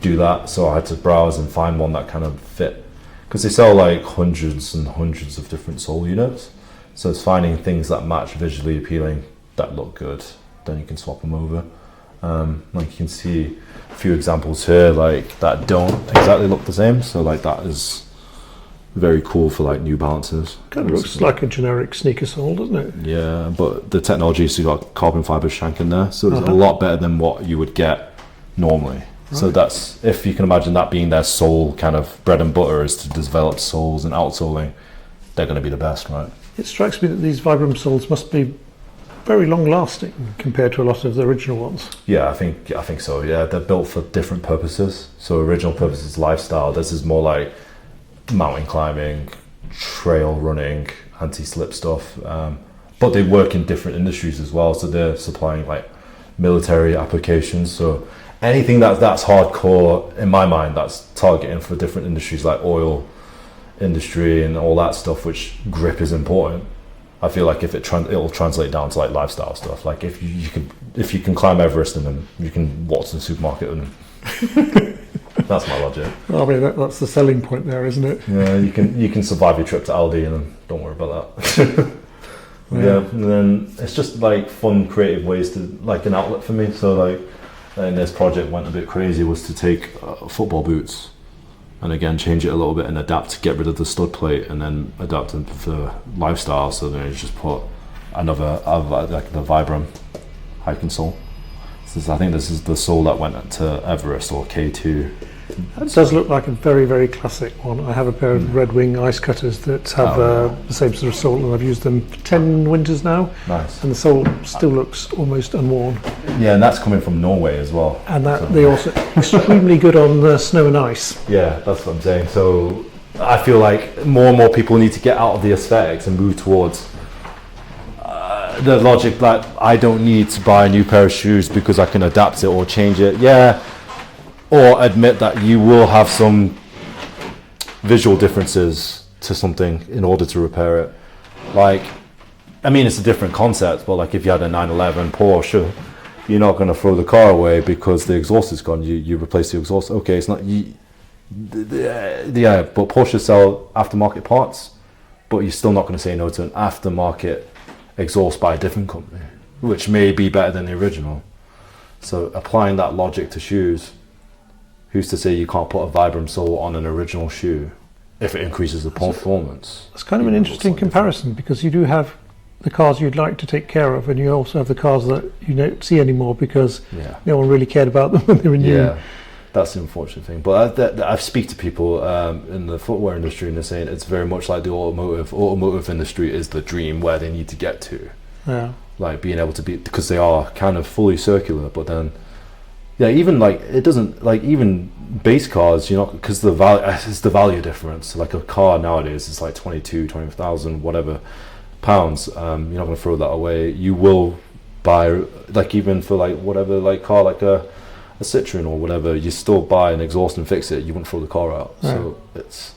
do that." So I had to browse and find one that kind of fit, because they sell like hundreds and hundreds of different sole units. So it's finding things that match, visually appealing, that look good. Then you can swap them over. Like you can see a few examples here, like that don't exactly look the same. So like that is very cool for like New Balances. Kind of looks like a generic sneaker sole, doesn't it? Yeah, but the technology is, you got carbon fiber shank in there, so it's a lot better than what you would get normally. Right. So that's, if you can imagine that being their sole kind of bread and butter, is to develop soles and outsoling, they're going to be the best, right? It strikes me that these Vibram soles must be very long lasting compared to a lot of the original ones. Yeah, I think so. Yeah, they're built for different purposes. So original purpose is lifestyle. This is more like mountain climbing, trail running, anti-slip stuff, but they work in different industries as well. So they're supplying like military applications. So anything that's hardcore, in my mind, that's targeting for different industries like oil industry and all that stuff, which grip is important. I feel like if it'll translate down to like lifestyle stuff. Like if you can climb Everest, and then you can walk to the supermarket and that's my logic. I mean, that's the selling point there, isn't it? Yeah, you can survive your trip to Aldi, and then don't worry about that. Yeah, and then it's just like fun, creative ways to, like, an outlet for me. So like, and this project went a bit crazy, was to take football boots and again change it a little bit and adapt, get rid of the stud plate, and then adapt them for lifestyle. So then you just put another like the Vibram hiking sole. I think this is the sole that went to Everest, or K2. That does look like a very, very classic one. I have a pair of reglueing ice cutters that have the same sort of sole, and I've used them for 10 winters now. Nice. And the sole still looks almost unworn. Yeah, and that's coming from Norway as well. And they're also extremely good on the snow and ice. Yeah, that's what I'm saying. So I feel like more and more people need to get out of the aesthetics and move towards the logic that I don't need to buy a new pair of shoes because I can adapt it or change it. Yeah. Or admit that you will have some visual differences to something in order to repair it. Like, I mean, it's a different concept, but like if you had a 911 Porsche, you're not going to throw the car away because the exhaust is gone. You replace the exhaust. Okay, it's not yeah, but Porsche sell aftermarket parts, but you're still not going to say no to an aftermarket exhaust by a different company, which may be better than the original. So applying that logic to shoes, who's to say you can't put a Vibram sole on an original shoe if it increases the performance? It's kind of an interesting comparison, because you do have the cars you'd like to take care of, and you also have the cars that you don't see anymore because no one really cared about them when they were new. Yeah, that's the unfortunate thing. But I speak to people in the footwear industry, and they're saying it's very much like the automotive industry is the dream where they need to get to. Yeah. Like being able to be, because they are kind of fully circular, but then even like it doesn't, like even base cars, because the value, it's the value difference. Like a car nowadays is like 20,000 whatever pounds. You're not going to throw that away. You will buy, like even for like whatever, like car, like a Citroen or whatever, you still buy an exhaust and fix it. You wouldn't throw the car out. Yeah. So it's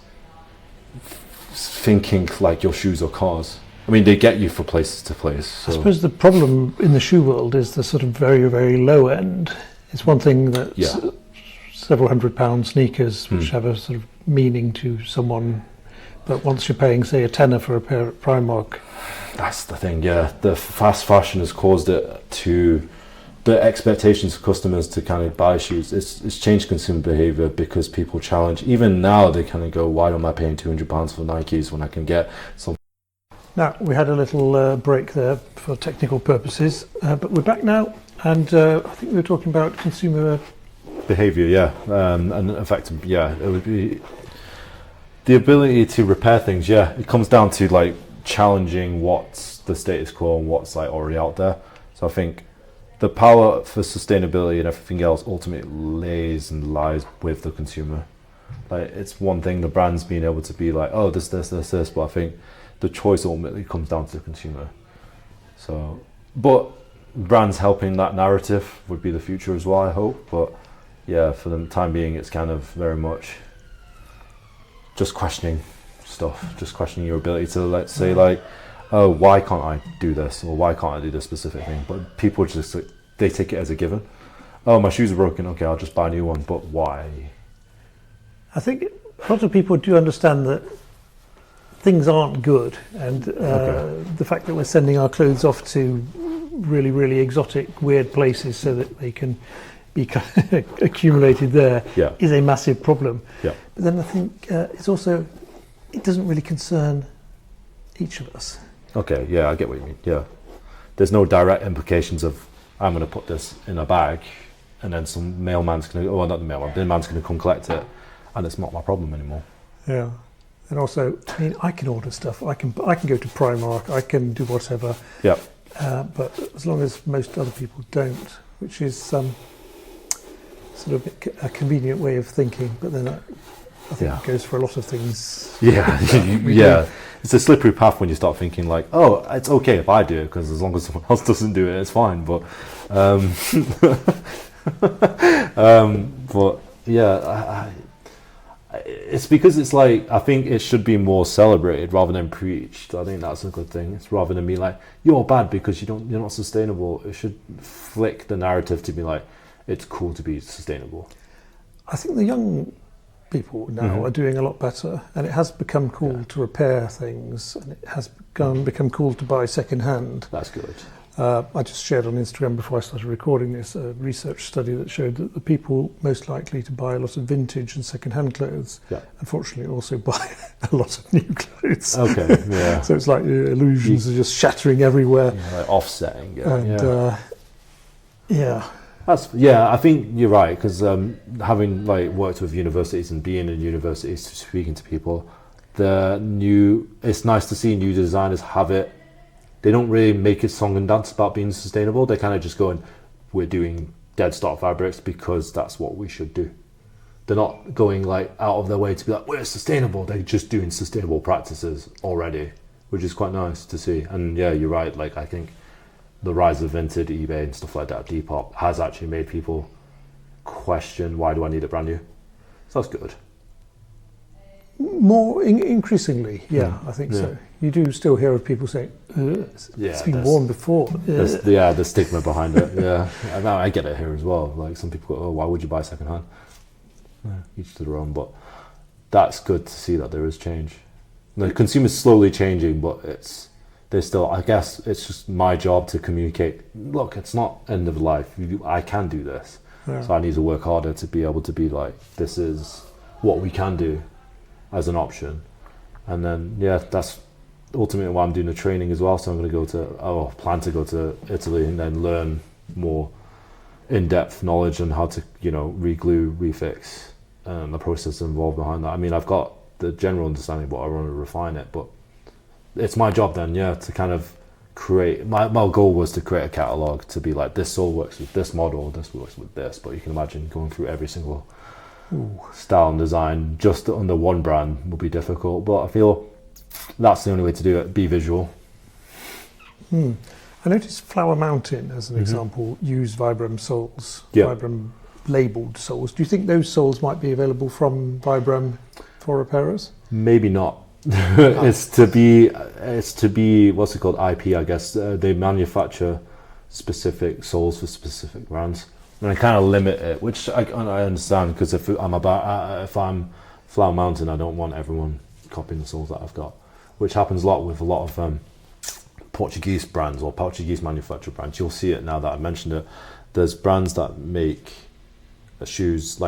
thinking like your shoes are cars. I mean, they get you from places to place. So. I suppose the problem in the shoe world is the sort of very, very low end. It's one thing that several £100 sneakers, which have a sort of meaning to someone, but once you're paying, say, a tenner for a pair at Primark. That's the thing, yeah. The fast fashion has caused it to, the expectations of customers to kind of buy shoes. It's changed consumer behavior because people challenge. Even now, they kind of go, why am I paying £200 for Nikes when I can get some? Now, we had a little break there for technical purposes, but we're back now, and I think we were talking about consumer behavior, and in fact, it would be the ability to repair things. It comes down to like challenging what's the status quo and what's like already out there. So I think the power for sustainability and everything else ultimately lies with the consumer. Like, it's one thing the brands being able to be like, oh, this, but I think the choice ultimately comes down to the consumer. So, but brands helping that narrative would be the future as well, I hope. But yeah, for the time being, it's kind of very much just questioning stuff, just questioning your ability to, let's say, like, oh, why can't I do this, or why can't I do this specific thing? But people just, they take it as a given. Oh, my shoes are broken, okay, I'll just buy a new one. But why? I think a lot of people do understand that things aren't good, and the fact that we're sending our clothes off to really, really exotic, weird places so that they can be accumulated there is a massive problem. But then I think it's also, it doesn't really concern each of us. Okay, yeah, I get what you mean. Yeah, there's no direct implications of, I'm going to put this in a bag and then some mailman's going to, well, not the mailman, the man's going to come collect it, and it's not my problem anymore. Yeah. And also, I mean, I can order stuff. I can go to Primark. I can do whatever. Yeah. But as long as most other people don't, which is sort of a convenient way of thinking. But then I think it goes for a lot of things. Yeah. It's a slippery path when you start thinking like, oh, it's okay if I do it, because as long as someone else doesn't do it, it's fine. But, but yeah. It's because it's like, I think it should be more celebrated rather than preached. I think that's a good thing. It's rather than be like, you're bad because you're not sustainable. It should flick the narrative to be like, it's cool to be sustainable. I think the young people now are doing a lot better, and it has become cool to repair things, and it has become cool to buy second hand. That's good. I just shared on Instagram before I started recording this a research study that showed that the people most likely to buy a lot of vintage and second-hand clothes, unfortunately, also buy a lot of new clothes. Okay, yeah. So it's like illusions are just shattering everywhere. Yeah, like offsetting. I think you're right, because having like worked with universities and being in universities, speaking to people, it's nice to see new designers have it. They don't really make a song and dance about being sustainable. They kind of just go, we're doing dead stock fabrics because that's what we should do. They're not going like out of their way to be like, we're sustainable. They're just doing sustainable practices already, which is quite nice to see. And yeah, you're right. Like, I think the rise of Vinted, eBay and stuff like that, Depop, has actually made people question, why do I need it brand new? So that's good. More increasingly, yeah, I think so. You do still hear of people saying, it's been worn before. The stigma behind it, yeah. I get it here as well. Like some people go, oh, why would you buy second hand? Each to their own, but that's good to see that there is change. The consumer's slowly changing, but there's still, I guess it's just my job to communicate, look, it's not end of life. I can do this. Yeah. So I need to work harder to be able to be like, this is what we can do as an option. And then, that's ultimately why I'm doing the training as well. So I'm going to plan to go to Italy and then learn more in-depth knowledge on how to, reglue, refix, and the process involved behind that. I mean, I've got the general understanding, but I want to refine it. But it's my job then, to kind of create. My goal was to create a catalog to be like, this sole works with this model, this works with this. But you can imagine going through every single style and design just under one brand will be difficult. But I feel that's the only way to do it. Be visual. I noticed Flower Mountain, as an example, use Vibram soles, Vibram labelled soles. Do you think those soles might be available from Vibram for repairers? Maybe not. It's to be what's it called, IP, I guess. They manufacture specific soles for specific brands, and I kind of limit it, which I understand, because if I'm Flower Mountain, I don't want everyone copying the soles that I've got, which happens a lot with a lot of Portuguese brands or Portuguese manufactured brands. You'll see it now that I mentioned it. There's brands that make shoes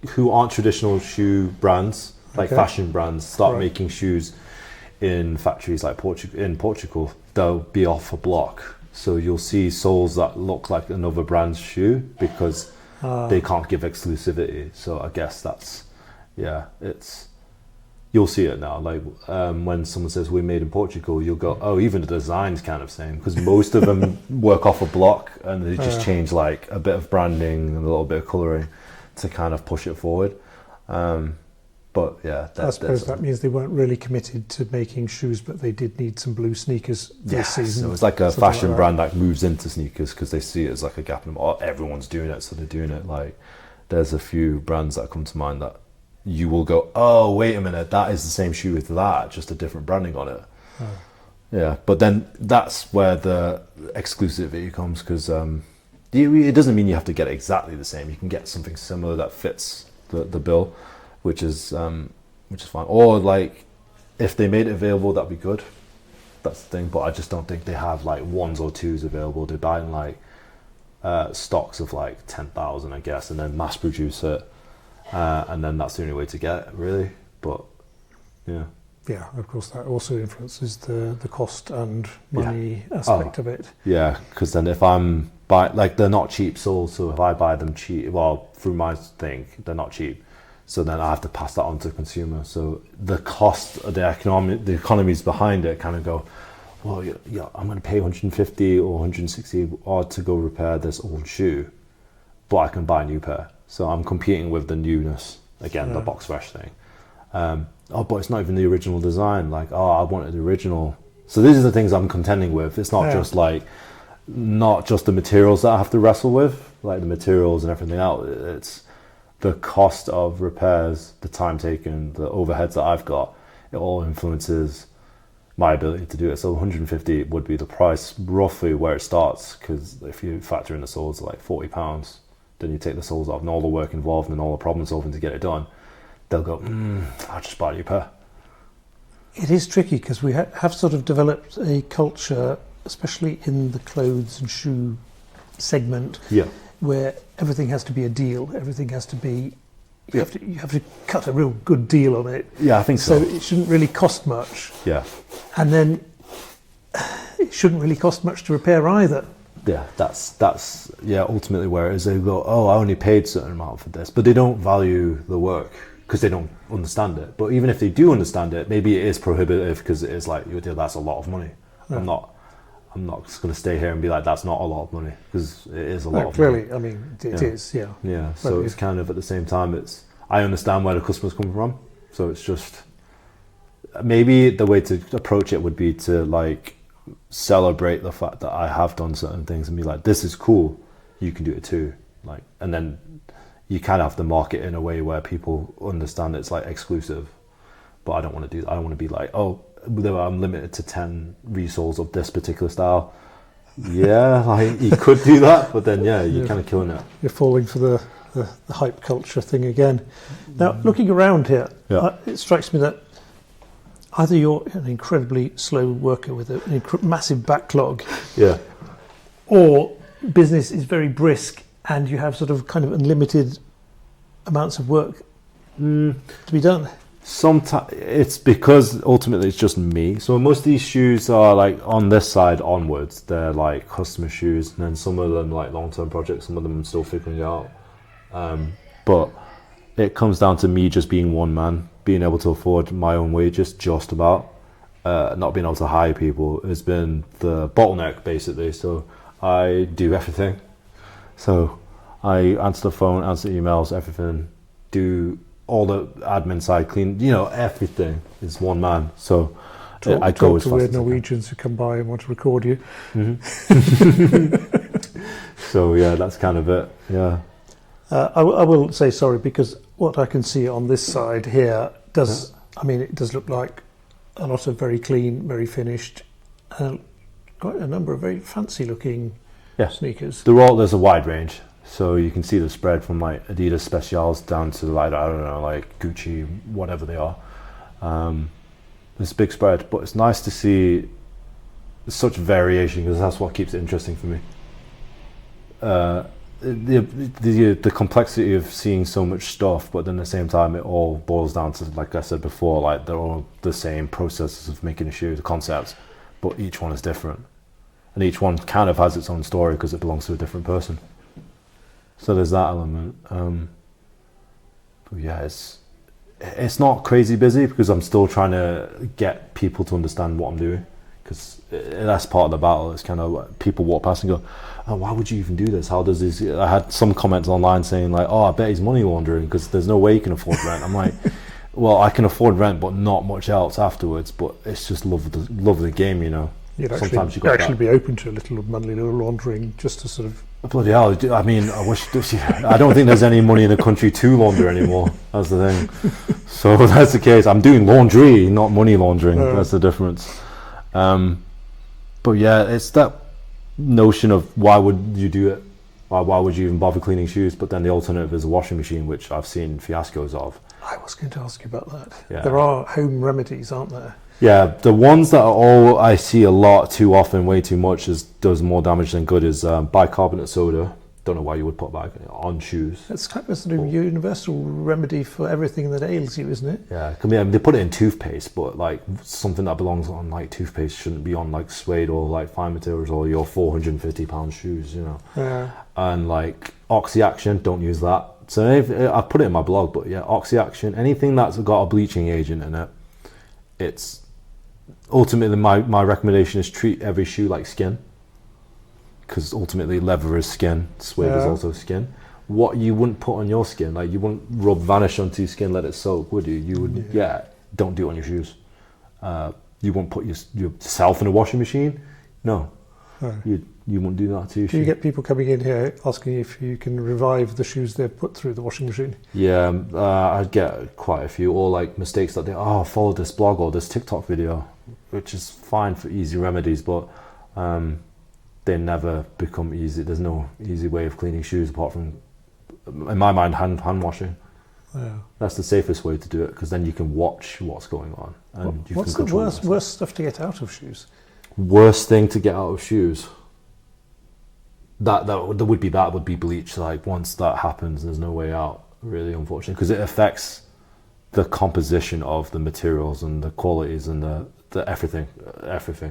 who aren't traditional shoe brands, like fashion brands, start making shoes in factories like in Portugal. They'll be off a block, so you'll see soles that look like another brand's shoe because they can't give exclusivity. So I guess that's you'll see it now. Like when someone says we're made in Portugal, you'll go, oh, even the design's kind of same, because most of them work off a block and they just change like a bit of branding and a little bit of colouring to kind of push it forward. But I suppose that means they weren't really committed to making shoes, but they did need some blue sneakers this season. So it's like a fashion brand that moves into sneakers because they see it as like a gap in them. Oh, everyone's doing it, so they're doing it. Like there's a few brands that come to mind that you will go, oh, wait a minute, that is the same shoe with that, just a different branding on it. Yeah, but then that's where the exclusivity comes, because it doesn't mean you have to get exactly the same. You can get something similar that fits the bill, which is fine. Or like, if they made it available, that'd be good. That's the thing. But I just don't think they have like ones or twos available. They're buying like stocks of like 10,000, I guess, and then mass produce it. And then that's the only way to get it, really. But yeah, of course that also influences the cost and money aspect of it. Yeah, because then if I'm they're not cheap soles, so if I buy them cheap, well, through my thing, they're not cheap. So then I have to pass that on to the consumer. So the cost, the economies behind it kind of go, well, I'm going to pay 150 or 160 odd to go repair this old shoe, but I can buy a new pair. So I'm competing with the newness, again, the box fresh thing. But it's not even the original design. Like, I wanted the original. So these are the things I'm contending with. It's not just the materials that I have to wrestle with, like the materials and everything else. It's the cost of repairs, the time taken, the overheads that I've got. It all influences my ability to do it. So 150 would be the price, roughly where it starts, because if you factor in the soles, like £40, then you take the soles off and all the work involved and all the problem solving to get it done, they'll go, I'll just buy a new pair. It is tricky because we have sort of developed a culture, especially in the clothes and shoe segment, where everything has to be a deal. Everything has to be, you have to cut a real good deal on it. Yeah, I think so. So it shouldn't really cost much. Yeah. And then it shouldn't really cost much to repair either. Yeah, that's ultimately where it is. They go, I only paid a certain amount for this, but they don't value the work because they don't understand it. But even if they do understand it, maybe it is prohibitive because it is like, that's a lot of money. Yeah. I'm not just going to stay here and be like, that's not a lot of money, because it is a lot of money. Clearly, I mean, it is, yeah. Yeah, so it's kind of at the same time, I understand where the customers come from. So it's just, maybe the way to approach it would be to like celebrate the fact that I have done certain things and be like, this is cool, you can do it too. Like, and then, you kind of have to market in a way where people understand it's like exclusive. But I don't want to do that. I don't want to be like, oh, I'm limited to 10 resoles of this particular style. Yeah, like you could do that, but then you're kind of killing it. You're falling for the hype culture thing again. Now, looking around here, it strikes me that either you're an incredibly slow worker with a massive backlog, or business is very brisk and you have sort of kind of unlimited amounts of work to be done. Sometimes it's because ultimately it's just me. So most of these shoes are like on this side onwards. They're like customer shoes, and then some of them like long-term projects. Some of them I'm still figuring out. But it comes down to me just being one man, being able to afford my own wages, just about. Not being able to hire people has been the bottleneck basically. So I do everything. So I answer the phone, answer emails, everything. Do all the admin side, clean, everything is one man. So I go as fast as I can. Weird Norwegians who come by and want to record you. So that's kind of it. Yeah. I will say sorry because what I can see on this side here does look like a lot of very clean, very finished, quite a number of very fancy looking sneakers. There's a wide range. So you can see the spread from like Adidas Specials down to like, I don't know, like Gucci, whatever they are. There's a big spread, but it's nice to see such variation because that's what keeps it interesting for me. The complexity of seeing so much stuff, but then at the same time it all boils down to, like I said before, like they're all the same processes of making a shoe, the concepts, but each one is different. And each one kind of has its own story because it belongs to a different person. So there's that element. It's not crazy busy because I'm still trying to get people to understand what I'm doing, because that's part of the battle. It's kind of like people walk past and go, oh, why would you even do this? How does this? I had some comments online saying like, oh, I bet he's money laundering because there's no way you can afford rent. I'm like, well, I can afford rent but not much else afterwards, but it's just love of the game, You'd Sometimes actually be open to a little money laundering just to sort of... Bloody hell, I mean, I don't think there's any money in the country to launder anymore. That's the thing. So that's the case. I'm doing laundry, not money laundering. That's the difference. But it's that notion of why would you do it? Why would you even bother cleaning shoes? But then the alternative is a washing machine, which I've seen fiascos of. I was going to ask you about that. Yeah. There are home remedies, aren't there? Yeah, the ones that are all I see a lot too often, way too much, does more damage than good is bicarbonate soda. Don't know why you would put that on shoes. It's kind of a sort of universal remedy for everything that ails you, isn't it? Yeah, they put it in toothpaste, but like something that belongs on like toothpaste shouldn't be on like suede or like fine materials or your £450 shoes, Yeah. And like Oxy-Action, don't use that. So I put it in my blog, but Oxy-Action, anything that's got a bleaching agent in it, it's ultimately my recommendation is treat every shoe like skin, because ultimately leather is skin, suede is also skin. What you wouldn't put on your skin, like you wouldn't rub Vanish onto your skin, let it soak, would you? You would, don't do it on your shoes. You wouldn't put yourself in a washing machine. No, you wouldn't do that to your shoes. Do you get people coming in here asking if you can revive the shoes they've put through the washing machine? Yeah, I get quite a few, or like mistakes that follow this blog or this TikTok video, which is fine for easy remedies, but they never become easy. There's no easy way of cleaning shoes apart from, in my mind, hand washing. Yeah. That's the safest way to do it, because then you can watch what's going on. And what's the worst stuff to get out of shoes? Worst thing to get out of shoes? That would be bleach. Like once that happens, there's no way out, really, unfortunately, because it affects the composition of the materials and the qualities and the everything.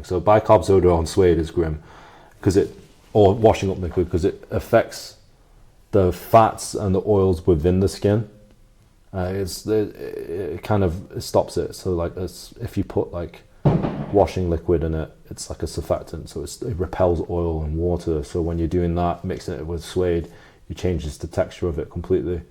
So bicarb soda on suede is grim, or washing up liquid, because it affects the fats and the oils within the skin. It kind of stops it. So like if you put like washing liquid in it, it's like a surfactant, so it repels oil and water. So when you're doing that, mixing it with suede, it changes the texture of it completely,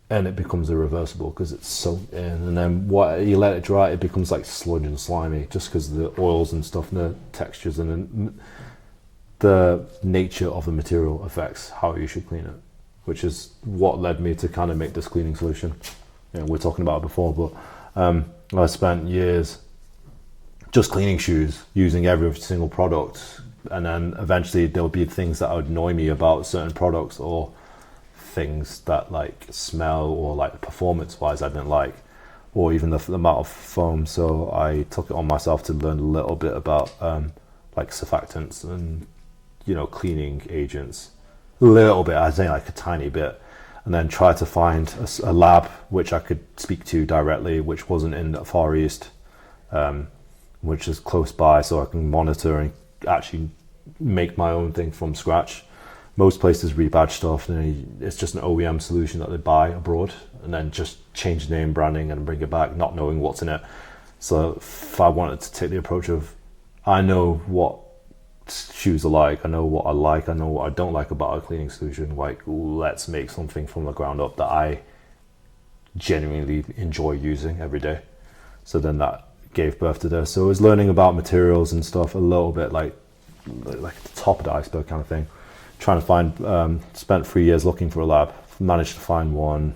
and it becomes irreversible because it's soaked in. And then what you let it dry, it becomes like sludge and slimy, just because the oils and stuff and the textures and the nature of the material affects how you should clean it. which is what led me to kind of make this cleaning solution. We're talking about it before, but I spent years just cleaning shoes, using every single product, and then eventually there'll be things that would annoy me about certain products, or things that like smell, or like performance wise I didn't like, or even the amount of foam. So I took it on myself to learn a little bit about like surfactants and cleaning agents, a little bit, I'd say like a tiny bit, and then try to find a lab which I could speak to directly, which wasn't in the Far East, which is close by, so I can monitor and actually make my own thing from scratch. Most places rebadge stuff, and it's just an OEM solution that they buy abroad and then just change name, branding, and bring it back, not knowing what's in it. So if I wanted to take the approach of, I know what shoes are like, I know what I like, I know what I don't like about a cleaning solution, like let's make something from the ground up that I genuinely enjoy using every day. So then that gave birth to this. So it was learning about materials and stuff, a little bit like the top of the iceberg kind of thing. Trying to find, spent 3 years looking for a lab, managed to find one.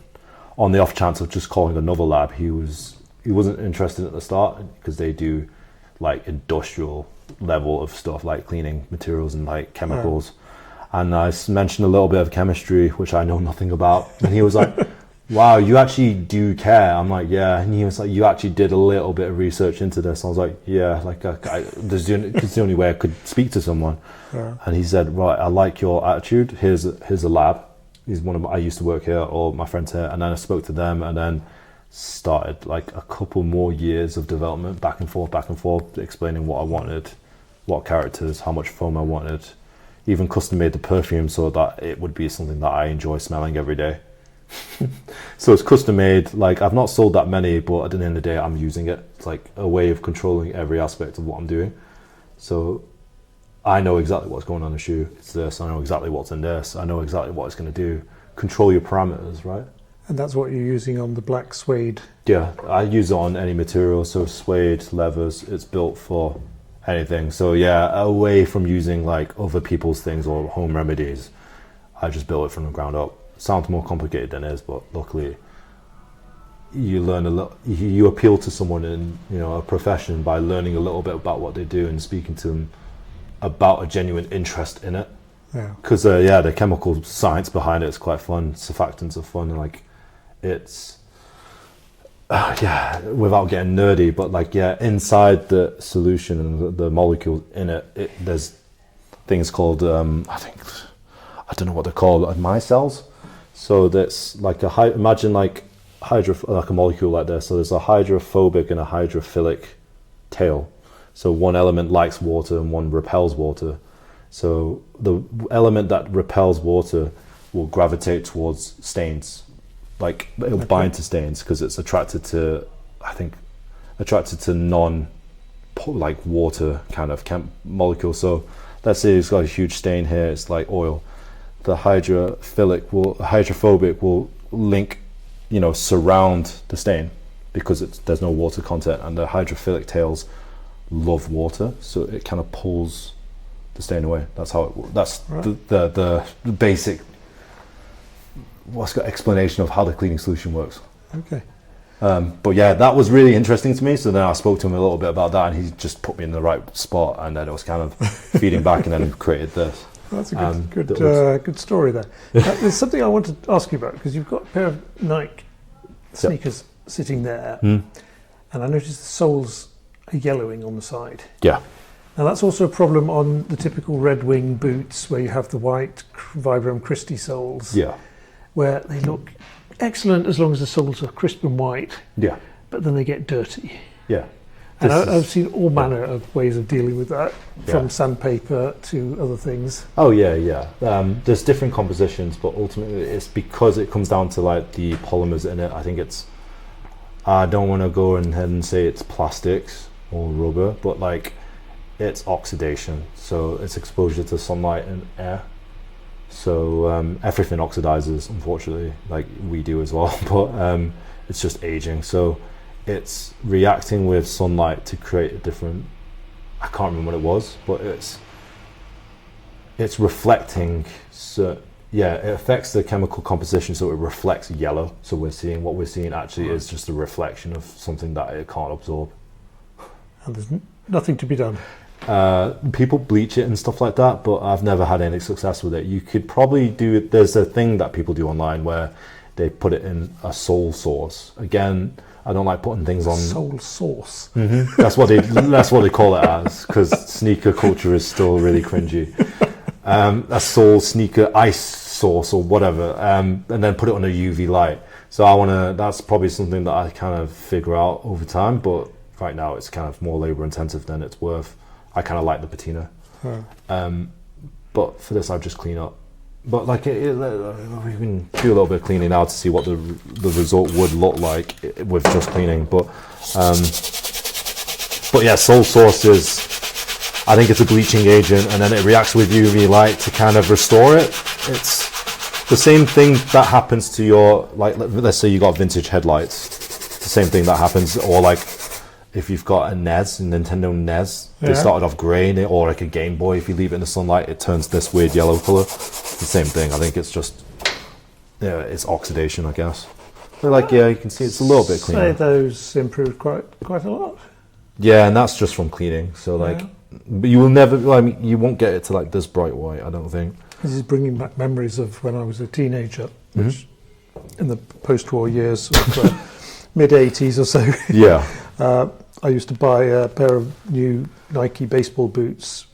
On the off chance of just calling another lab, he wasn't interested at the start, because they do like industrial level of stuff, like cleaning materials and like chemicals. And I mentioned a little bit of chemistry, which I know nothing about, and he was like, wow, you actually do care. I'm like, yeah. And he was like, you actually did a little bit of research into this. I was like, yeah, like it's the only way I could speak to someone. Yeah. And he said, right, I like your attitude. Here's a lab. I used to work here, or my friends here. And then I spoke to them, and then started like a couple more years of development, back and forth, explaining what I wanted, what characters, how much foam I wanted, even custom made the perfume so that it would be something that I enjoy smelling every day. So it's custom made. Like, I've not sold that many, but at the end of the day, I'm using it. It's like a way of controlling every aspect of what I'm doing. So I know exactly what's going on in the shoe. It's this. I know exactly what's in this. I know exactly what it's going to do. Control your parameters, right? And that's what you're using on the black suede. Yeah, I use it on any material. So suede, leathers, it's built for anything. So yeah, away from using like other people's things or home remedies, I just built it from the ground up. Sounds more complicated than it is, but luckily you learn a lot. You appeal to someone in a profession by learning a little bit about what they do and speaking to them about a genuine interest in it. Yeah. Because the chemical science behind it is quite fun. Surfactants are fun, and like it's without getting nerdy, but like inside the solution and the molecules in it, there's things called I don't know what they're called, micelles. So that's like imagine like like a molecule like this. So there's a hydrophobic and a hydrophilic tail. So one element likes water and one repels water. So the element that repels water will gravitate towards stains. Like it'll bind to stains because it's attracted to non like water kind of molecule. So let's say it's got a huge stain here. It's like oil. The hydrophobic will link, surround the stain because there's no water content, and the hydrophilic tails love water, so it kind of pulls the stain away. That's how it. That's right. the basic explanation of how the cleaning solution works. Okay. But yeah, that was really interesting to me. So then I spoke to him a little bit about that, and he just put me in the right spot, and then it was kind of feeding back, and then he created this. That's a good story there. There's something I want to ask you about, because you've got a pair of Nike sneakers sitting there, and I noticed the soles are yellowing on the side. Yeah. Now that's also a problem on the typical reglueing boots, where you have the white Vibram Christie soles. Yeah. Where they look excellent as long as the soles are crisp and white. Yeah. But then they get dirty. Yeah. And I've seen all manner of ways of dealing with that, from sandpaper to other things. Oh yeah. There's different compositions, but ultimately it's because it comes down to like the polymers in it. I think I don't want to go ahead and say it's plastics or rubber, but like it's oxidation. So it's exposure to sunlight and air. So everything oxidizes, unfortunately, like we do as well, but it's just aging. So it's reacting with sunlight to create a different, I can't remember what it was, but it's reflecting Yeah, it affects the chemical composition, so it reflects yellow. So what we're seeing actually is just a reflection of something that it can't absorb. And there's nothing to be done. People bleach it and stuff like that, but I've never had any success with it. You could probably do it. There's a thing that people do online where they put it in a soul sauce. Again, I don't like putting things on Soul sauce. Mm-hmm. That's what they call it as, because sneaker culture is still really cringy. A soul sneaker ice sauce or whatever, and then put it on a UV light. So that's probably something that I kind of figure out over time, but right now it's kind of more labor intensive than it's worth. I kind of like the patina. But for this I'll just clean up. But like we can do a little bit of cleaning now to see what the result would look like with just cleaning. But yeah, soul sauce is, I think it's a bleaching agent, and then it reacts with UV light to kind of restore it. It's the same thing that happens to your, like, let's say you got vintage headlights. It's the same thing that happens, or like if you've got a Nintendo NES, they started off grey, or like a Game Boy, if you leave it in the sunlight, it turns this weird yellow colour. It's the same thing. I think it's just, it's oxidation, I guess. But like, you can see it's a little bit cleaner. Say those improved quite a lot. Yeah, and that's just from cleaning. So like, but you will never, you won't get it to like this bright white, I don't think. This is bringing back memories of when I was a teenager, which in the post-war years, mid-80s or so. Yeah. I used to buy a pair of new Nike baseball boots,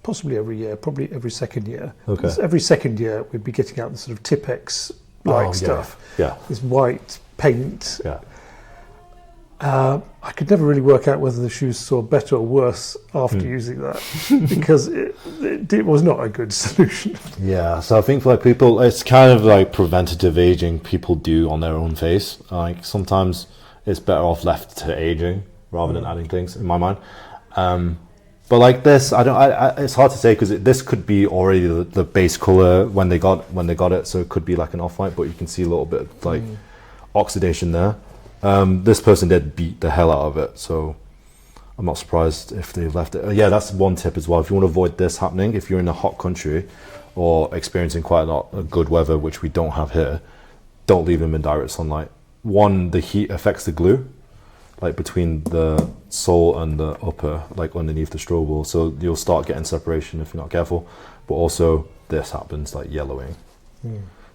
possibly every year, probably every second year. Okay. Every second year we'd be getting out the sort of Tipex-like stuff. Yeah. This white paint. Yeah. I could never really work out whether the shoes saw better or worse after using that, because it was not a good solution. Yeah, so I think for like people, it's kind of like preventative aging people do on their own face. Like sometimes it's better off left to aging rather than adding things, in my mind. But like this, it's hard to say, because this could be already the base color when they got it, so it could be like an off-white, but you can see a little bit of like oxidation there. This person did beat the hell out of it, so I'm not surprised if they left it. Yeah, that's one tip as well. If you want to avoid this happening, if you're in a hot country or experiencing quite a lot of good weather, which we don't have here, don't leave them in direct sunlight. One, the heat affects the glue, like between the sole and the upper, like underneath the strobel, so you'll start getting separation if you're not careful. But also this happens, like yellowing.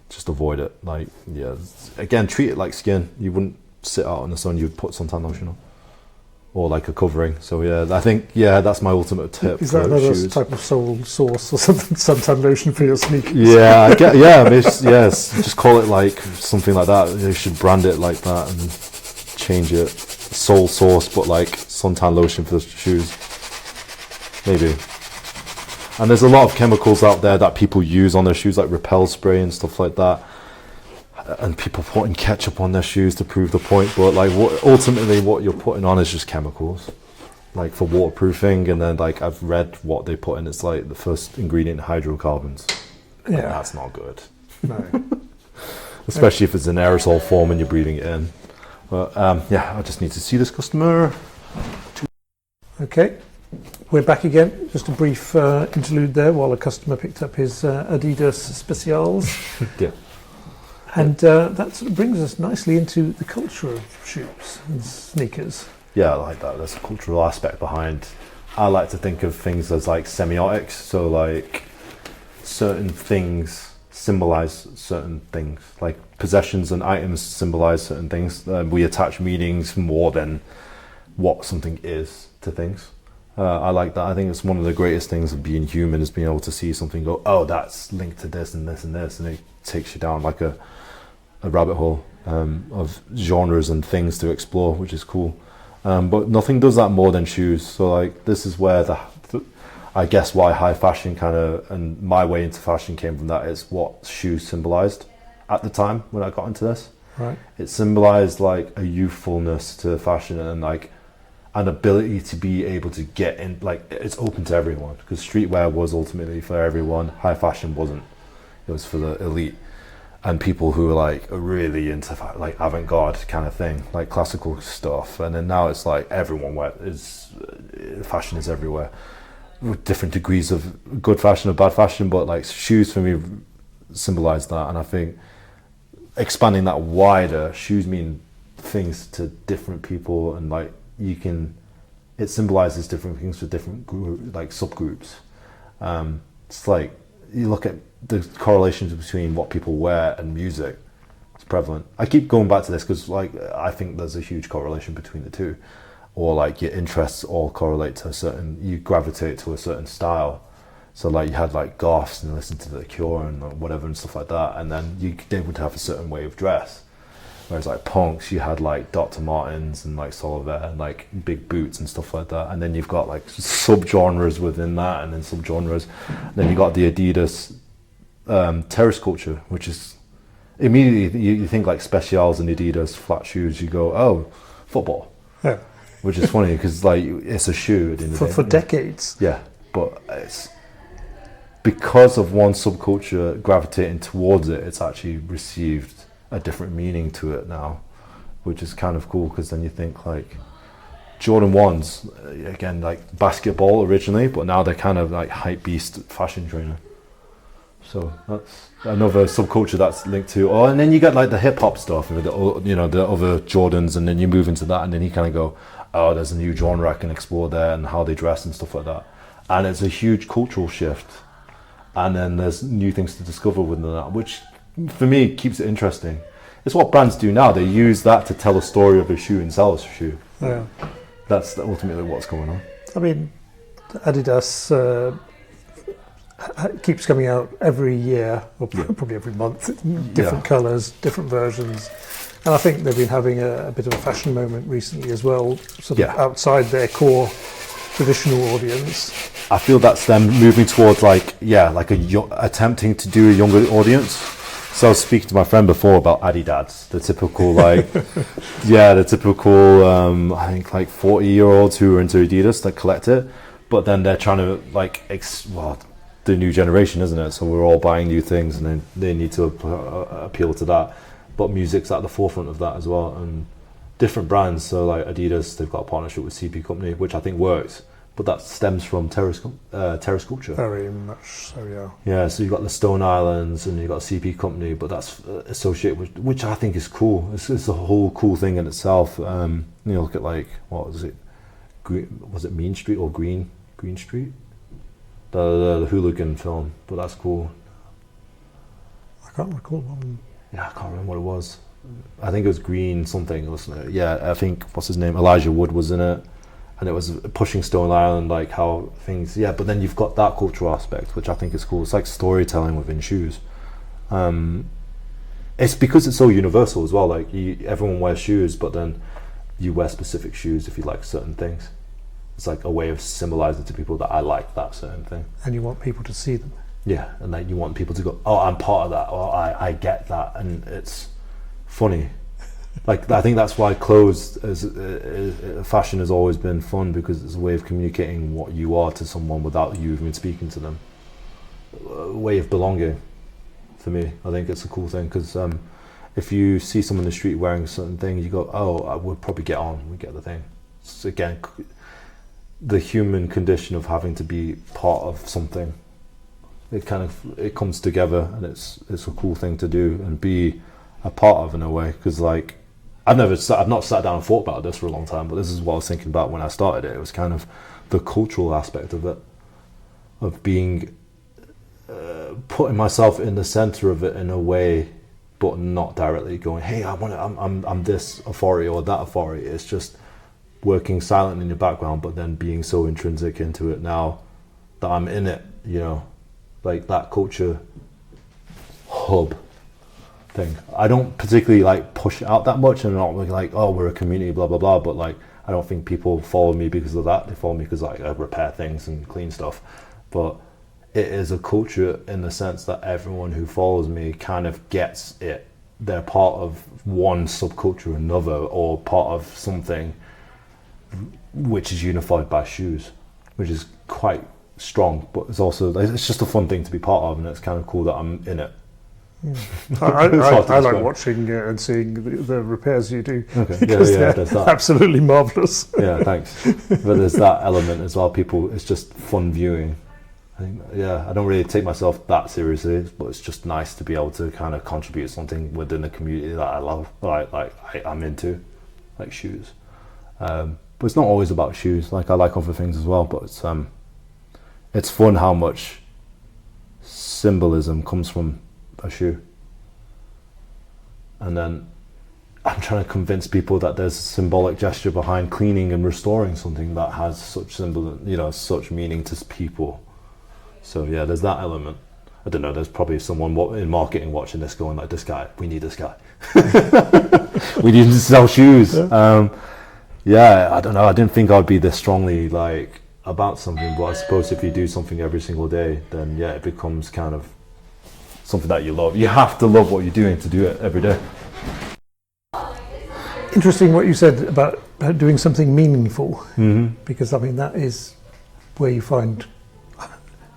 Just avoid it. Like, yeah, again, treat it like skin. You wouldn't sit out in the sun, you'd put suntan lotion on, or like a covering. So yeah, I think that's my ultimate tip. Is that another type of soul sauce or something? Suntan lotion for your sneakers? Yeah, I mean, just call it like something like that. They should brand it like that and change it. Soul sauce, but like suntan lotion for the shoes, maybe. And there's a lot of chemicals out there that people use on their shoes, like repel spray and stuff like that. And people putting ketchup on their shoes to prove the point, but like ultimately what you're putting on is just chemicals, like for waterproofing. And then like I've read what they put in, it's like the first ingredient, hydrocarbons. Yeah, that's not good. No. Especially if it's an aerosol form and you're breathing it in. But I just need to see this customer. Okay, we're back again. Just a brief interlude there while a customer picked up his Adidas Specials. Yeah. And that sort of brings us nicely into the culture of shoes and sneakers. Yeah, I like that. There's a cultural aspect behind. I like to think of things as like semiotics. So like certain things symbolize certain things. Like possessions and items symbolize certain things. We attach meanings more than what something is to things. I like that. I think it's one of the greatest things of being human, is being able to see something, go, oh, that's linked to this and this and this, and it takes you down like a rabbit hole of genres and things to explore, which is cool. But nothing does that more than shoes. So like this is where I guess why high fashion kind of, and my way into fashion came from that, is what shoes symbolized at the time when I got into this. Right. It symbolized like a youthfulness to fashion, and like an ability to be able to get in, like it's open to everyone, because streetwear was ultimately for everyone. High fashion wasn't. It was for the elite and people who were like really into like avant-garde kind of thing, like classical stuff. And then now it's like everyone fashion is everywhere, with different degrees of good fashion or bad fashion. But like shoes for me symbolize that. And I think expanding that wider, shoes mean things to different people, and like it symbolizes different things for different like subgroups. It's like you look at the correlations between what people wear and music. It's prevalent. I keep going back to this because like I think there's a huge correlation between the two, or like your interests all correlate to you gravitate to a certain style. So like you had like goths and listen to The Cure and whatever and stuff like that, and then they would have a certain way of dress. Whereas like punks, you had like Dr. Martens and like Solitaire and like big boots and stuff like that. And then you've got like sub-genres within that, and then sub-genres. And then you got the Adidas terrace culture, which is immediately you think like Specials and Adidas flat shoes. You go, oh, football. Yeah. Which is funny because like it's a shoe at the end of the day. For decades. Yeah, but it's because of one subculture gravitating towards it, it's actually received a different meaning to it now, which is kind of cool, because then you think like Jordan 1s, again, like basketball originally, but now they're kind of like hype beast fashion trainer. So that's another subculture that's linked to. Oh, and then you get like the hip hop stuff, the other Jordans, and then you move into that, and then you kind of go, oh, there's a new genre I can explore there, and how they dress and stuff like that. And it's a huge cultural shift. And then there's new things to discover within that, which for me keeps it interesting. It's what brands do now. They use that to tell a story of a shoe and sell a shoe. Yeah. That's ultimately what's going on. I mean, Adidas keeps coming out every year, or probably every month, different colours, different versions. And I think they've been having a bit of a fashion moment recently as well, sort of outside their core traditional audience. I feel that's them moving towards attempting to do a younger audience. So I was speaking to my friend before about Adidas, the typical I think like 40-year-olds who are into Adidas that collect it, but then they're trying to the new generation, isn't it? So we're all buying new things, and then they need to appeal to that. But music's at the forefront of that as well, and different brands. So like Adidas, they've got a partnership with CP Company, which I think works. But that stems from terrace culture. Very much so, yeah. Yeah, so you've got the Stone Islands and you've got CP Company, but that's associated with, which I think is cool. It's a whole cool thing in itself. You look at like, what was it? Was it Mean Street or Green Street? The hooligan film, but that's cool. I can't recall one. Yeah, I can't remember what it was. I think it was Green something, wasn't it? Yeah, I think, what's his name? Elijah Wood was in it. And it was pushing Stone Island, like how things, but then you've got that cultural aspect, which I think is cool. It's like storytelling within shoes. It's because it's so universal as well. Like everyone wears shoes, but then you wear specific shoes if you like certain things. It's like a way of symbolizing to people that I like that certain thing. And you want people to see them. Yeah, and like you want people to go, oh, I'm part of that, or I get that, and it's funny. Like I think that's why clothes as fashion has always been fun, because it's a way of communicating what you are to someone without you even speaking to them. A way of belonging. For me, I think it's a cool thing, because if you see someone in the street wearing a certain thing, you go, oh, I would probably get on. We get the thing. It's, again, the human condition of having to be part of something. It comes together, and it's a cool thing to do and be a part of in a way, because like I've not sat down and thought about this for a long time, but this is what I was thinking about when I started it. It was kind of the cultural aspect of it, of being putting myself in the center of it in a way, but not directly going, hey, I'm this authority or that authority. It's just working silently in the background, but then being so intrinsic into it now that I'm in it, like that culture hub thing. I don't particularly like push it out that much, and not like, oh, we're a community, blah blah blah, but like I don't think people follow me because of that. They follow me because like I repair things and clean stuff. But it is a culture in the sense that everyone who follows me kind of gets it. They're part of one subculture or another, or part of something which is unified by shoes, which is quite strong, but it's just a fun thing to be part of, and it's kind of cool that I'm in it. I like watching and seeing the repairs you do. Okay. There's that. Absolutely marvellous. Yeah, thanks. But there's that element as well. It's just fun viewing. I think, I don't really take myself that seriously, but it's just nice to be able to kind of contribute something within the community that I love, I'm into, like shoes. But it's not always about shoes. Like I like other things as well, but it's fun how much symbolism comes from a shoe. And then I'm trying to convince people that there's a symbolic gesture behind cleaning and restoring something that has such such meaning to people. So yeah, there's that element. I don't know, there's probably someone in marketing watching this going like, we need this guy. We need to sell shoes. Yeah, I don't know, I didn't think I'd be this strongly like about something, but I suppose if you do something every single day, then yeah, it becomes kind of something that you love. You have to love what you're doing to do it every day. Interesting what you said about doing something meaningful, because I mean that is where you find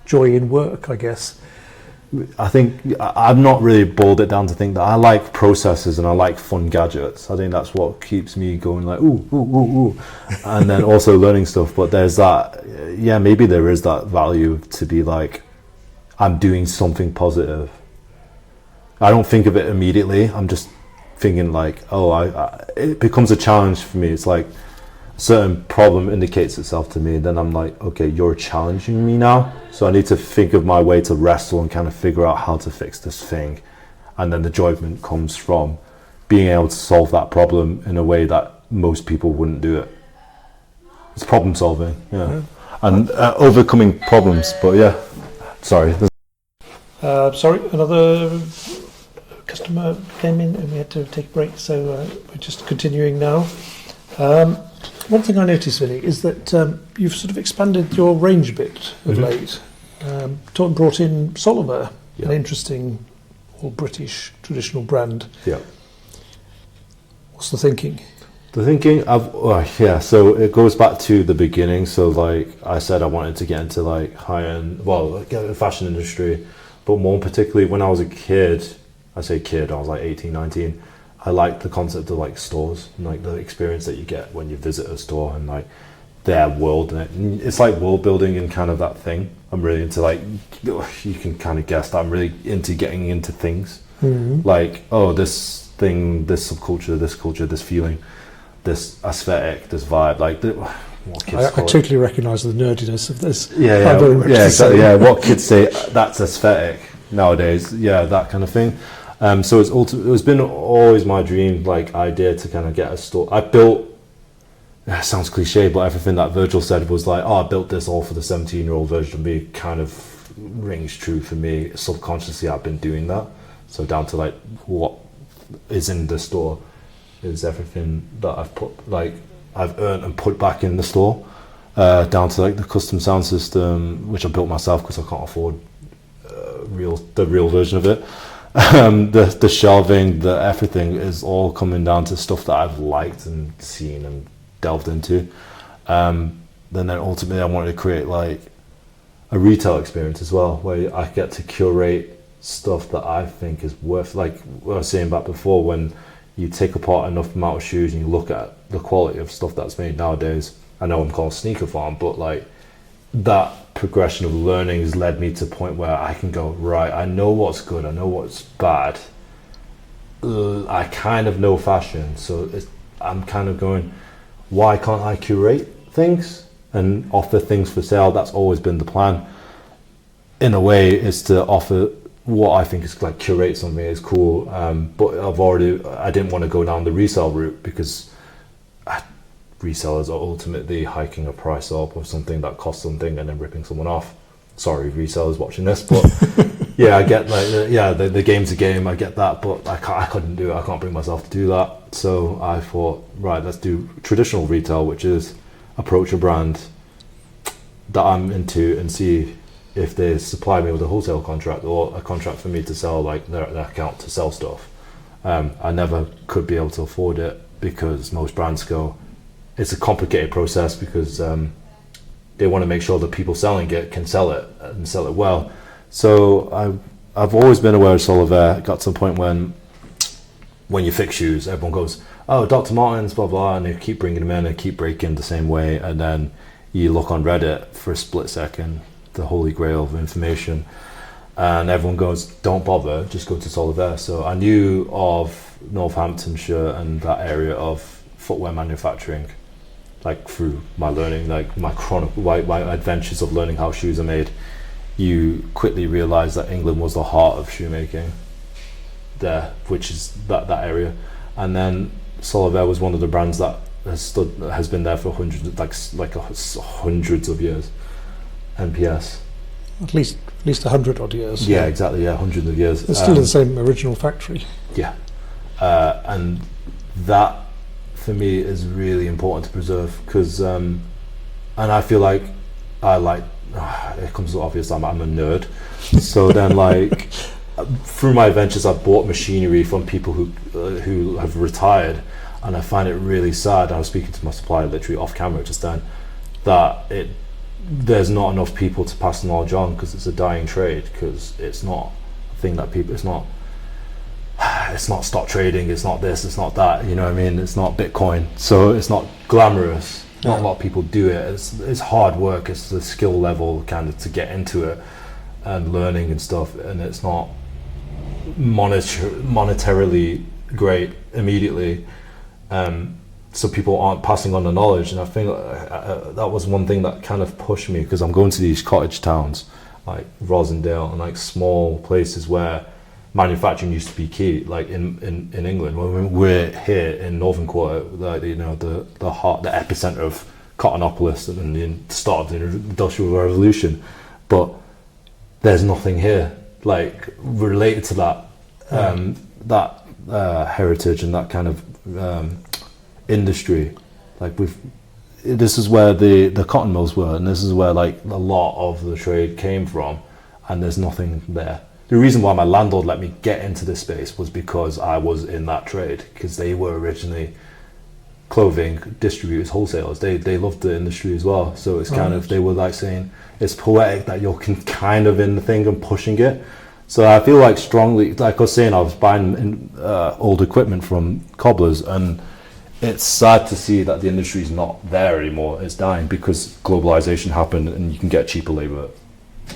joy in work, I guess. I think I've not really boiled it down to think that I like processes and I like fun gadgets. I think that's what keeps me going like ooh, and then also learning stuff. But there's that, maybe there is that value to be like, I'm doing something positive. I don't think of it immediately. I'm just thinking like, it becomes a challenge for me. It's like a certain problem indicates itself to me, then I'm like, okay, you're challenging me now, so I need to think of my way to wrestle and kind of figure out how to fix this thing. And then the enjoyment comes from being able to solve that problem in a way that most people wouldn't do it. It's problem solving, and overcoming problems. But sorry, another customer came in and we had to take a break, so we're just continuing now. One thing I noticed, Vinnie, is that you've sort of expanded your range a bit of late. Brought in Soliver, an interesting all-British traditional brand. Yeah. What's the thinking? The thinking so it goes back to the beginning. So like I said, I wanted to get into like high-end, get the fashion industry, but more particularly when I was a kid, I was like 18, 19, I liked the concept of like stores and like the experience that you get when you visit a store and like their world, and it's like world building and kind of that thing. I'm really into, like, you can kind of guess that I'm really into getting into things. Like, this thing, this subculture, this culture, this feeling, this aesthetic, this vibe, like I totally recognise the nerdiness of this. Exactly. What kids say, that's aesthetic nowadays, that kind of thing. So it's been always my dream, like, idea to kind of get a store. I built, it sounds cliche, but everything that Virgil said was like, I built this all for the 17-year-old version of me, kind of rings true for me. Subconsciously, I've been doing that. So down to like what is in the store is everything that I've earned and put back in the store, down to like the custom sound system, which I built myself because I can't afford the real version of it. The shelving, the everything is all coming down to stuff that I've liked and seen and delved into. Then ultimately I wanted to create like a retail experience as well, where I get to curate stuff that I think is worth, like what I was saying back before, when you take apart enough amount of shoes and you look at the quality of stuff that's made nowadays. I know I'm called SneakerPharm, but like that progression of learning has led me to a point where I can go, right, I know what's good, I know what's bad. I kind of know fashion, so I'm kind of going, why can't I curate things and offer things for sale? That's always been the plan. In a way, is to offer what I think is like curate something is cool, but I didn't want to go down the resale route, because resellers are ultimately hiking a price up of something that costs something and then ripping someone off. Sorry, resellers watching this, but I get like the game's a game. I get that, but I couldn't do it. I can't bring myself to do that. So I thought, right, let's do traditional retail, which is approach a brand that I'm into and see if they supply me with a wholesale contract or a contract for me to sell, like their account to sell stuff. I never could be able to afford it, because most brands go, it's a complicated process, because they want to make sure the people selling it can sell it and sell it well. So I've always been aware of Soliver. It got to the point when you fix shoes, everyone goes, oh, Dr. Martens, blah, blah, and they keep bringing them in and keep breaking the same way. And then you look on Reddit for a split second the holy grail of information. And everyone goes, don't bother, just go to Soliver. So I knew of Northamptonshire and that area of footwear manufacturing, like through my learning, like my adventures of learning how shoes are made. You quickly realise that England was the heart of shoemaking there, which is that area. And then Soliver was one of the brands that has been there for hundreds of years. NPS. At least 100 odd years. Yeah, exactly. Yeah, hundreds of years. It's still the same original factory. Yeah, and that for me is really important to preserve because, and I feel like it comes so obvious I'm a nerd. So then like through my adventures, I've bought machinery from people who have retired, and I find it really sad. I was speaking to my supplier literally off camera just then that there's not enough people to pass the knowledge on because it's a dying trade, because it's not a thing that people, it's not stock trading, it's not this, it's not that, you know what I mean, it's not Bitcoin, so it's not glamorous. Not a lot of people do it. It's hard work, it's the skill level kind of to get into it and learning and stuff, and it's not monetarily great immediately, so people aren't passing on the knowledge. And I think that was one thing that kind of pushed me, because I'm going to these cottage towns like Rosendale and like small places where manufacturing used to be key, like in England. When we're here in Northern Quarter, like, you know, the heart, the epicenter of Cottonopolis and the start of the Industrial Revolution, but there's nothing here like related to that heritage and that kind of industry. Like this is where the cotton mills were, and this is where like a lot of the trade came from, and there's nothing there. The reason why my landlord let me get into this space was because I was in that trade, because they were originally clothing distributors, wholesalers. They loved the industry as well, so it's kind of, they were like saying it's poetic that you're kind of in the thing and pushing it. So I feel like strongly, like I was saying, I was buying old equipment from cobblers, and it's sad to see that the industry is not there anymore. It's dying because globalization happened and you can get cheaper labor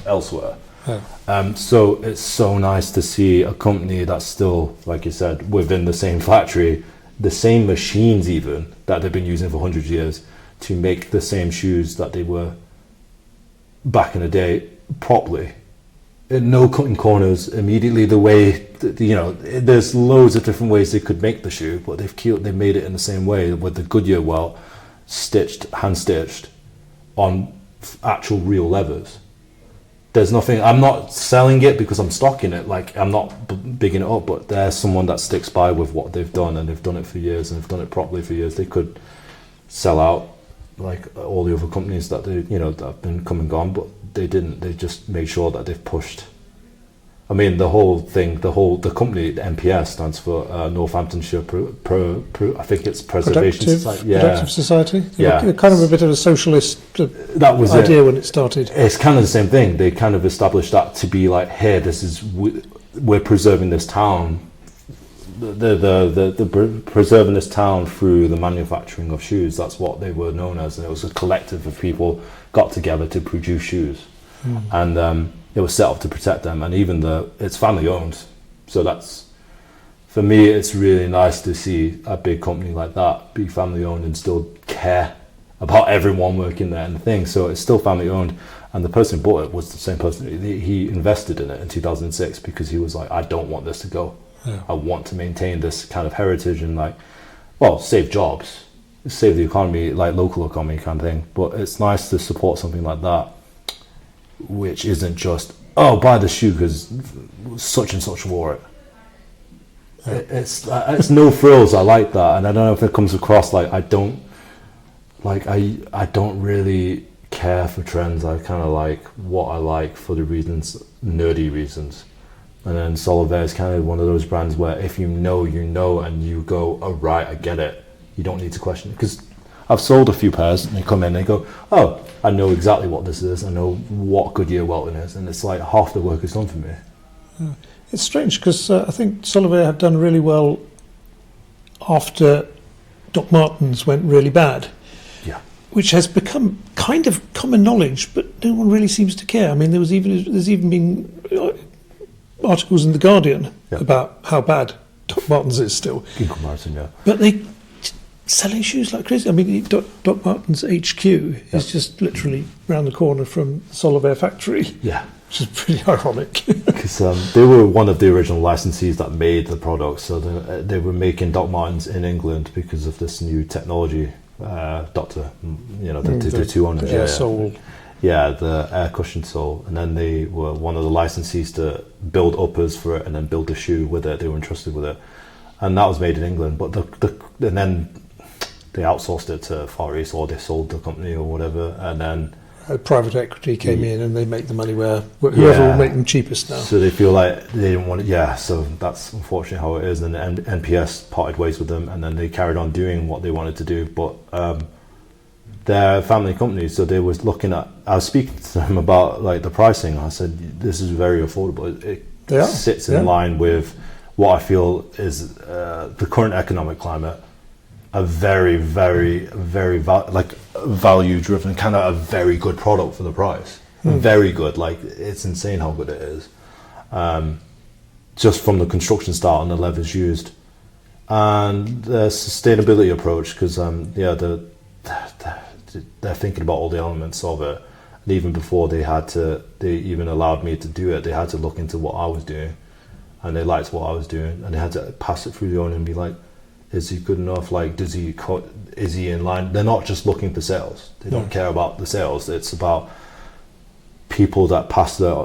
elsewhere. Yeah. So it's so nice to see a company that's still, like you said, within the same factory, the same machines even that they've been using for 100 years to make the same shoes that they were back in the day properly. No cutting corners immediately, the way, you know, there's loads of different ways they could make the shoe, but they made it in the same way with the Goodyear welt, hand stitched on actual real levers. There's nothing, I'm not selling it because I'm stocking it, like I'm not bigging it up, but there's someone that sticks by with what they've done, and they've done it for years, and they've done it properly for years. They could sell out like all the other companies that they, you know, that have been come and gone, but they didn't. They just made sure that they've pushed. I mean, the whole thing, the company, the NPS stands for Northamptonshire I think it's Preservation Society. Yeah. Productive Society. Yeah. Kind of a bit of a socialist that was idea when it started. It's kind of the same thing. They kind of established that to be like, here, this is, we're preserving this town. The preserving this town through the manufacturing of shoes. That's what they were known as, and it was a collective of people got together to produce shoes, and it was set up to protect them. And even it's family owned, so that's, for me, it's really nice to see a big company like that be family owned and still care about everyone working there and the thing. So it's still family owned, and the person who bought it was the same person. He invested in it in 2006 because he was like, I don't want this to go. Yeah. I want to maintain this kind of heritage and, like, well, save jobs, save the economy, like local economy kind of thing. But it's nice to support something like that, which isn't just, oh, buy the shoe because such and such wore it. Yeah. It's no frills. I like that, and I don't know if it comes across like I don't really care for trends. I kind of like what I like for the reasons, nerdy reasons. And then Soliver is kind of one of those brands where if you know, and you go, oh right, I get it. You don't need to question it, because I've sold a few pairs and they come in and they go, oh, I know exactly what this is. I know what Goodyear welting is, and it's like half the work is done for me. Yeah. It's strange because I think Soliver had done really well after Doc Martens went really bad. Yeah. which has become kind of common knowledge, but no one really seems to care. I mean, there's even been articles in the Guardian about how bad Doc Martens is still. In comparison, yeah. But they selling shoes like crazy. I mean, Doc Martens HQ is just literally round the corner from the Solivare factory. Yeah. Which is pretty ironic. Because they were one of the original licensees that made the product, so they were making Doc Martens in England because of this new technology. Doctor, the two owners, air sole. Yeah, the air cushion sole, and then they were one of the licensees to build uppers for it and then build the shoe with it. They were entrusted with it, and that was made in England. But and then they outsourced it to Far East, or they sold the company or whatever, and then private equity came in and they make the money where whoever will make them cheapest now. So they feel like they didn't want it. Yeah, so that's unfortunately how it is. And NPS parted ways with them, and then they carried on doing what they wanted to do. But they're a family company, so they was looking at. I was speaking to them about like the pricing. I said, "This is very affordable. It sits in line with what I feel is the current economic climate." A very, very, very value-driven, kind of a very good product for the price. Very good. Like, it's insane how good it is. Just from the construction style and the levers used, and the sustainability approach, because they're thinking about all the elements of it. And even before they even allowed me to do it, they had to look into what I was doing, and they liked what I was doing, and they had to pass it through the owner and be like, is he good enough? Like, is he in line? They're not just looking for sales. They don't care about the sales. It's about people that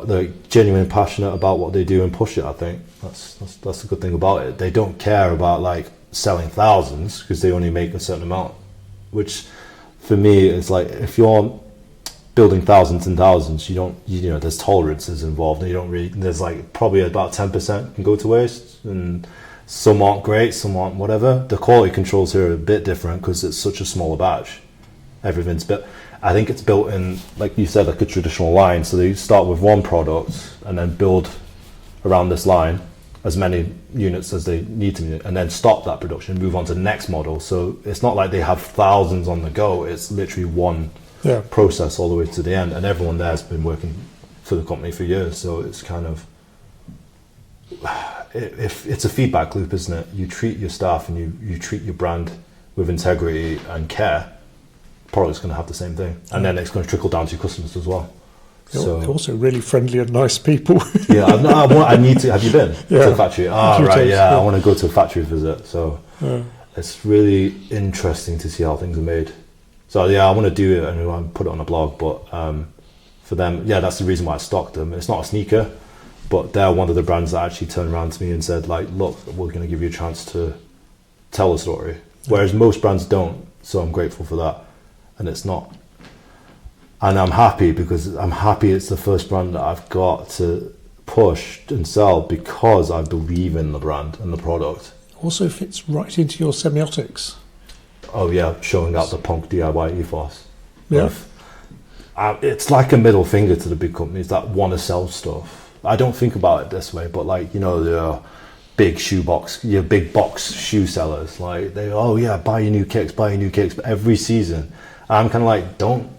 they're genuinely passionate about what they do and push it. I think that's the good thing about it. They don't care about like selling thousands because they only make a certain amount. Which, for me, is like if you're building thousands and thousands, there's tolerances involved. And you don't really. There's like probably about 10% can go to waste and. Some aren't great, some aren't whatever. The quality controls here are a bit different because it's such a smaller batch. Everything's built. I think it's built in, like you said, like a traditional line. So they start with one product and then build around this line as many units as they need to, and then stop that production and move on to the next model. So it's not like they have thousands on the go. It's literally one process all the way to the end. And everyone there has been working for the company for years. So it's kind of... If it's a feedback loop, isn't it? You treat your staff and you treat your brand with integrity and care, product's going to have the same thing, and then it's going to trickle down to your customers as well. They're also really friendly and nice people. I need to. Have you been to the factory? I want to go to a factory visit. So it's really interesting to see how things are made. So I want to do it and I want to put it on a blog. But for them, that's the reason why I stocked them. It's not a sneaker. But they're one of the brands that actually turned around to me and said, like, look, we're going to give you a chance to tell a story. Whereas most brands don't. So I'm grateful for that. And it's not. And I'm happy because it's the first brand that I've got to push and sell because I believe in the brand and the product. Also fits right into your semiotics. Oh, yeah, showing out the punk DIY ethos. Yeah. It's like a middle finger to the big companies that want to sell stuff. I don't think about it this way, but like, the big big box shoe sellers, like buy your new kicks, but every season. I'm kind of like, don't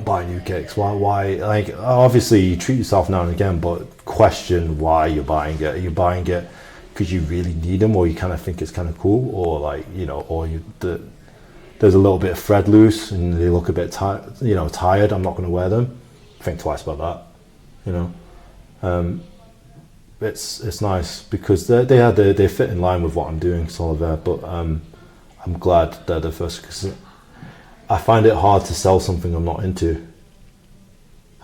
buy new kicks. Why? Like, obviously you treat yourself now and again, but question why you're buying it. Are you buying it because you really need them, or you kind of think it's kind of cool, or like, there's a little bit of thread loose and they look a bit tired. I'm not going to wear them. Think twice about that. It's nice because they fit in line with what I'm doing, Solivare. But I'm glad they're the first, because I find it hard to sell something I'm not into.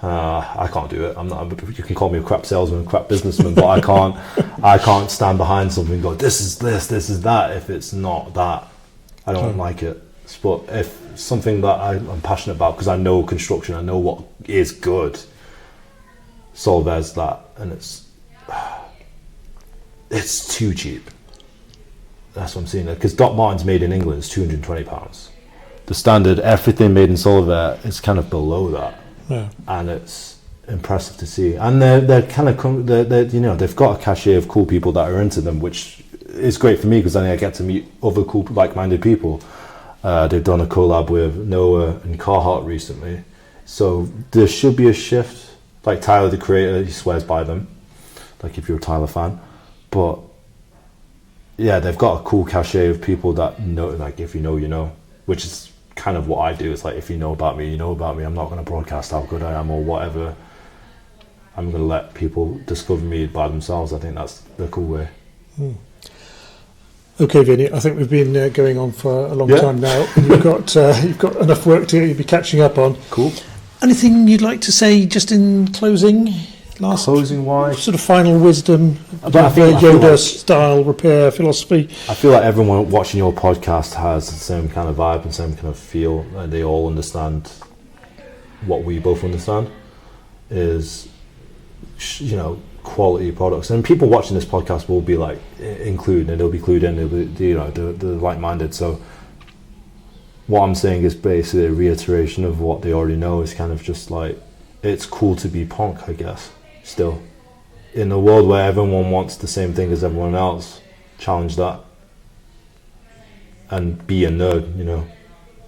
I can't do it. I'm not. You can call me a crap salesman, crap businessman, but I can't stand behind something and go, this is this is that. If it's not that, I don't like it. But if something that I'm passionate about, because I know construction, I know what is good. Solivare's that, and it's too cheap. That's what I'm seeing. Because Doc Martens made in England is £220. The standard, everything made in Solivare is kind of below that, and it's impressive to see. And they're kind of they've got a cachet of cool people that are into them, which is great for me because then I get to meet other cool like-minded people. They've done a collab with Noah and Carhartt recently. So there should be a shift. Like Tyler, the creator, he swears by them. Like if you're a Tyler fan. But yeah, they've got a cool cachet of people that know, like if you know, you know. Which is kind of what I do. It's like, if you know about me, you know about me. I'm not going to broadcast how good I am or whatever. I'm going to let people discover me by themselves. I think that's the cool way. Okay, Vinnie, I think we've been going on for a long time now. And you've got enough work to be catching up on. Cool. Anything you'd like to say just in closing? Closing wise? Sort of final wisdom, Yoda-style repair philosophy. I feel like everyone watching your podcast has the same kind of vibe and same kind of feel. And they all understand what we both understand is, you know, quality products. And people watching this podcast will be like included, and they'll be clued in. They'll be, you know, they're like-minded. So what I'm saying is basically a reiteration of what they already know. Is kind of just like, it's cool to be punk, I guess. Still, in a world where everyone wants the same thing as everyone else, challenge that and be a nerd. You know,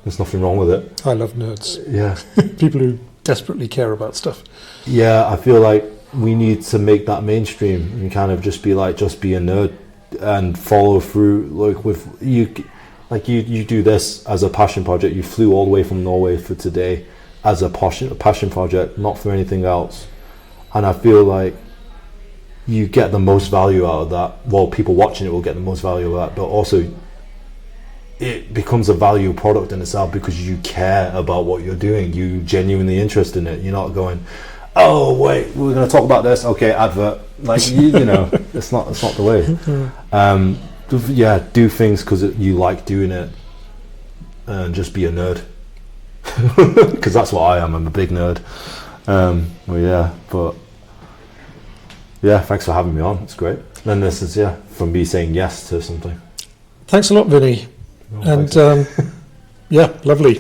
there's nothing wrong with it. I love nerds. Yeah. People who desperately care about stuff. Yeah, I feel like we need to make that mainstream and kind of just be like, just be a nerd and follow through. Like with you, like you do this as a passion project. You flew all the way from Norway for today as a passion project, not for anything else. And I feel like you get the most value out of that. Well, people watching it will get the most value out of that, but also it becomes a value product in itself because you care about what you're doing. You genuinely interested in it. You're not going, oh wait, we're going to talk about this. Okay, advert. Like you know, it's not the way. Yeah, do things because you like doing it, and just be a nerd. Because that's what I am. I'm a big nerd. Thanks for having me on. It's great. And this is from me saying yes to something. Thanks a lot, Vinnie. And lovely.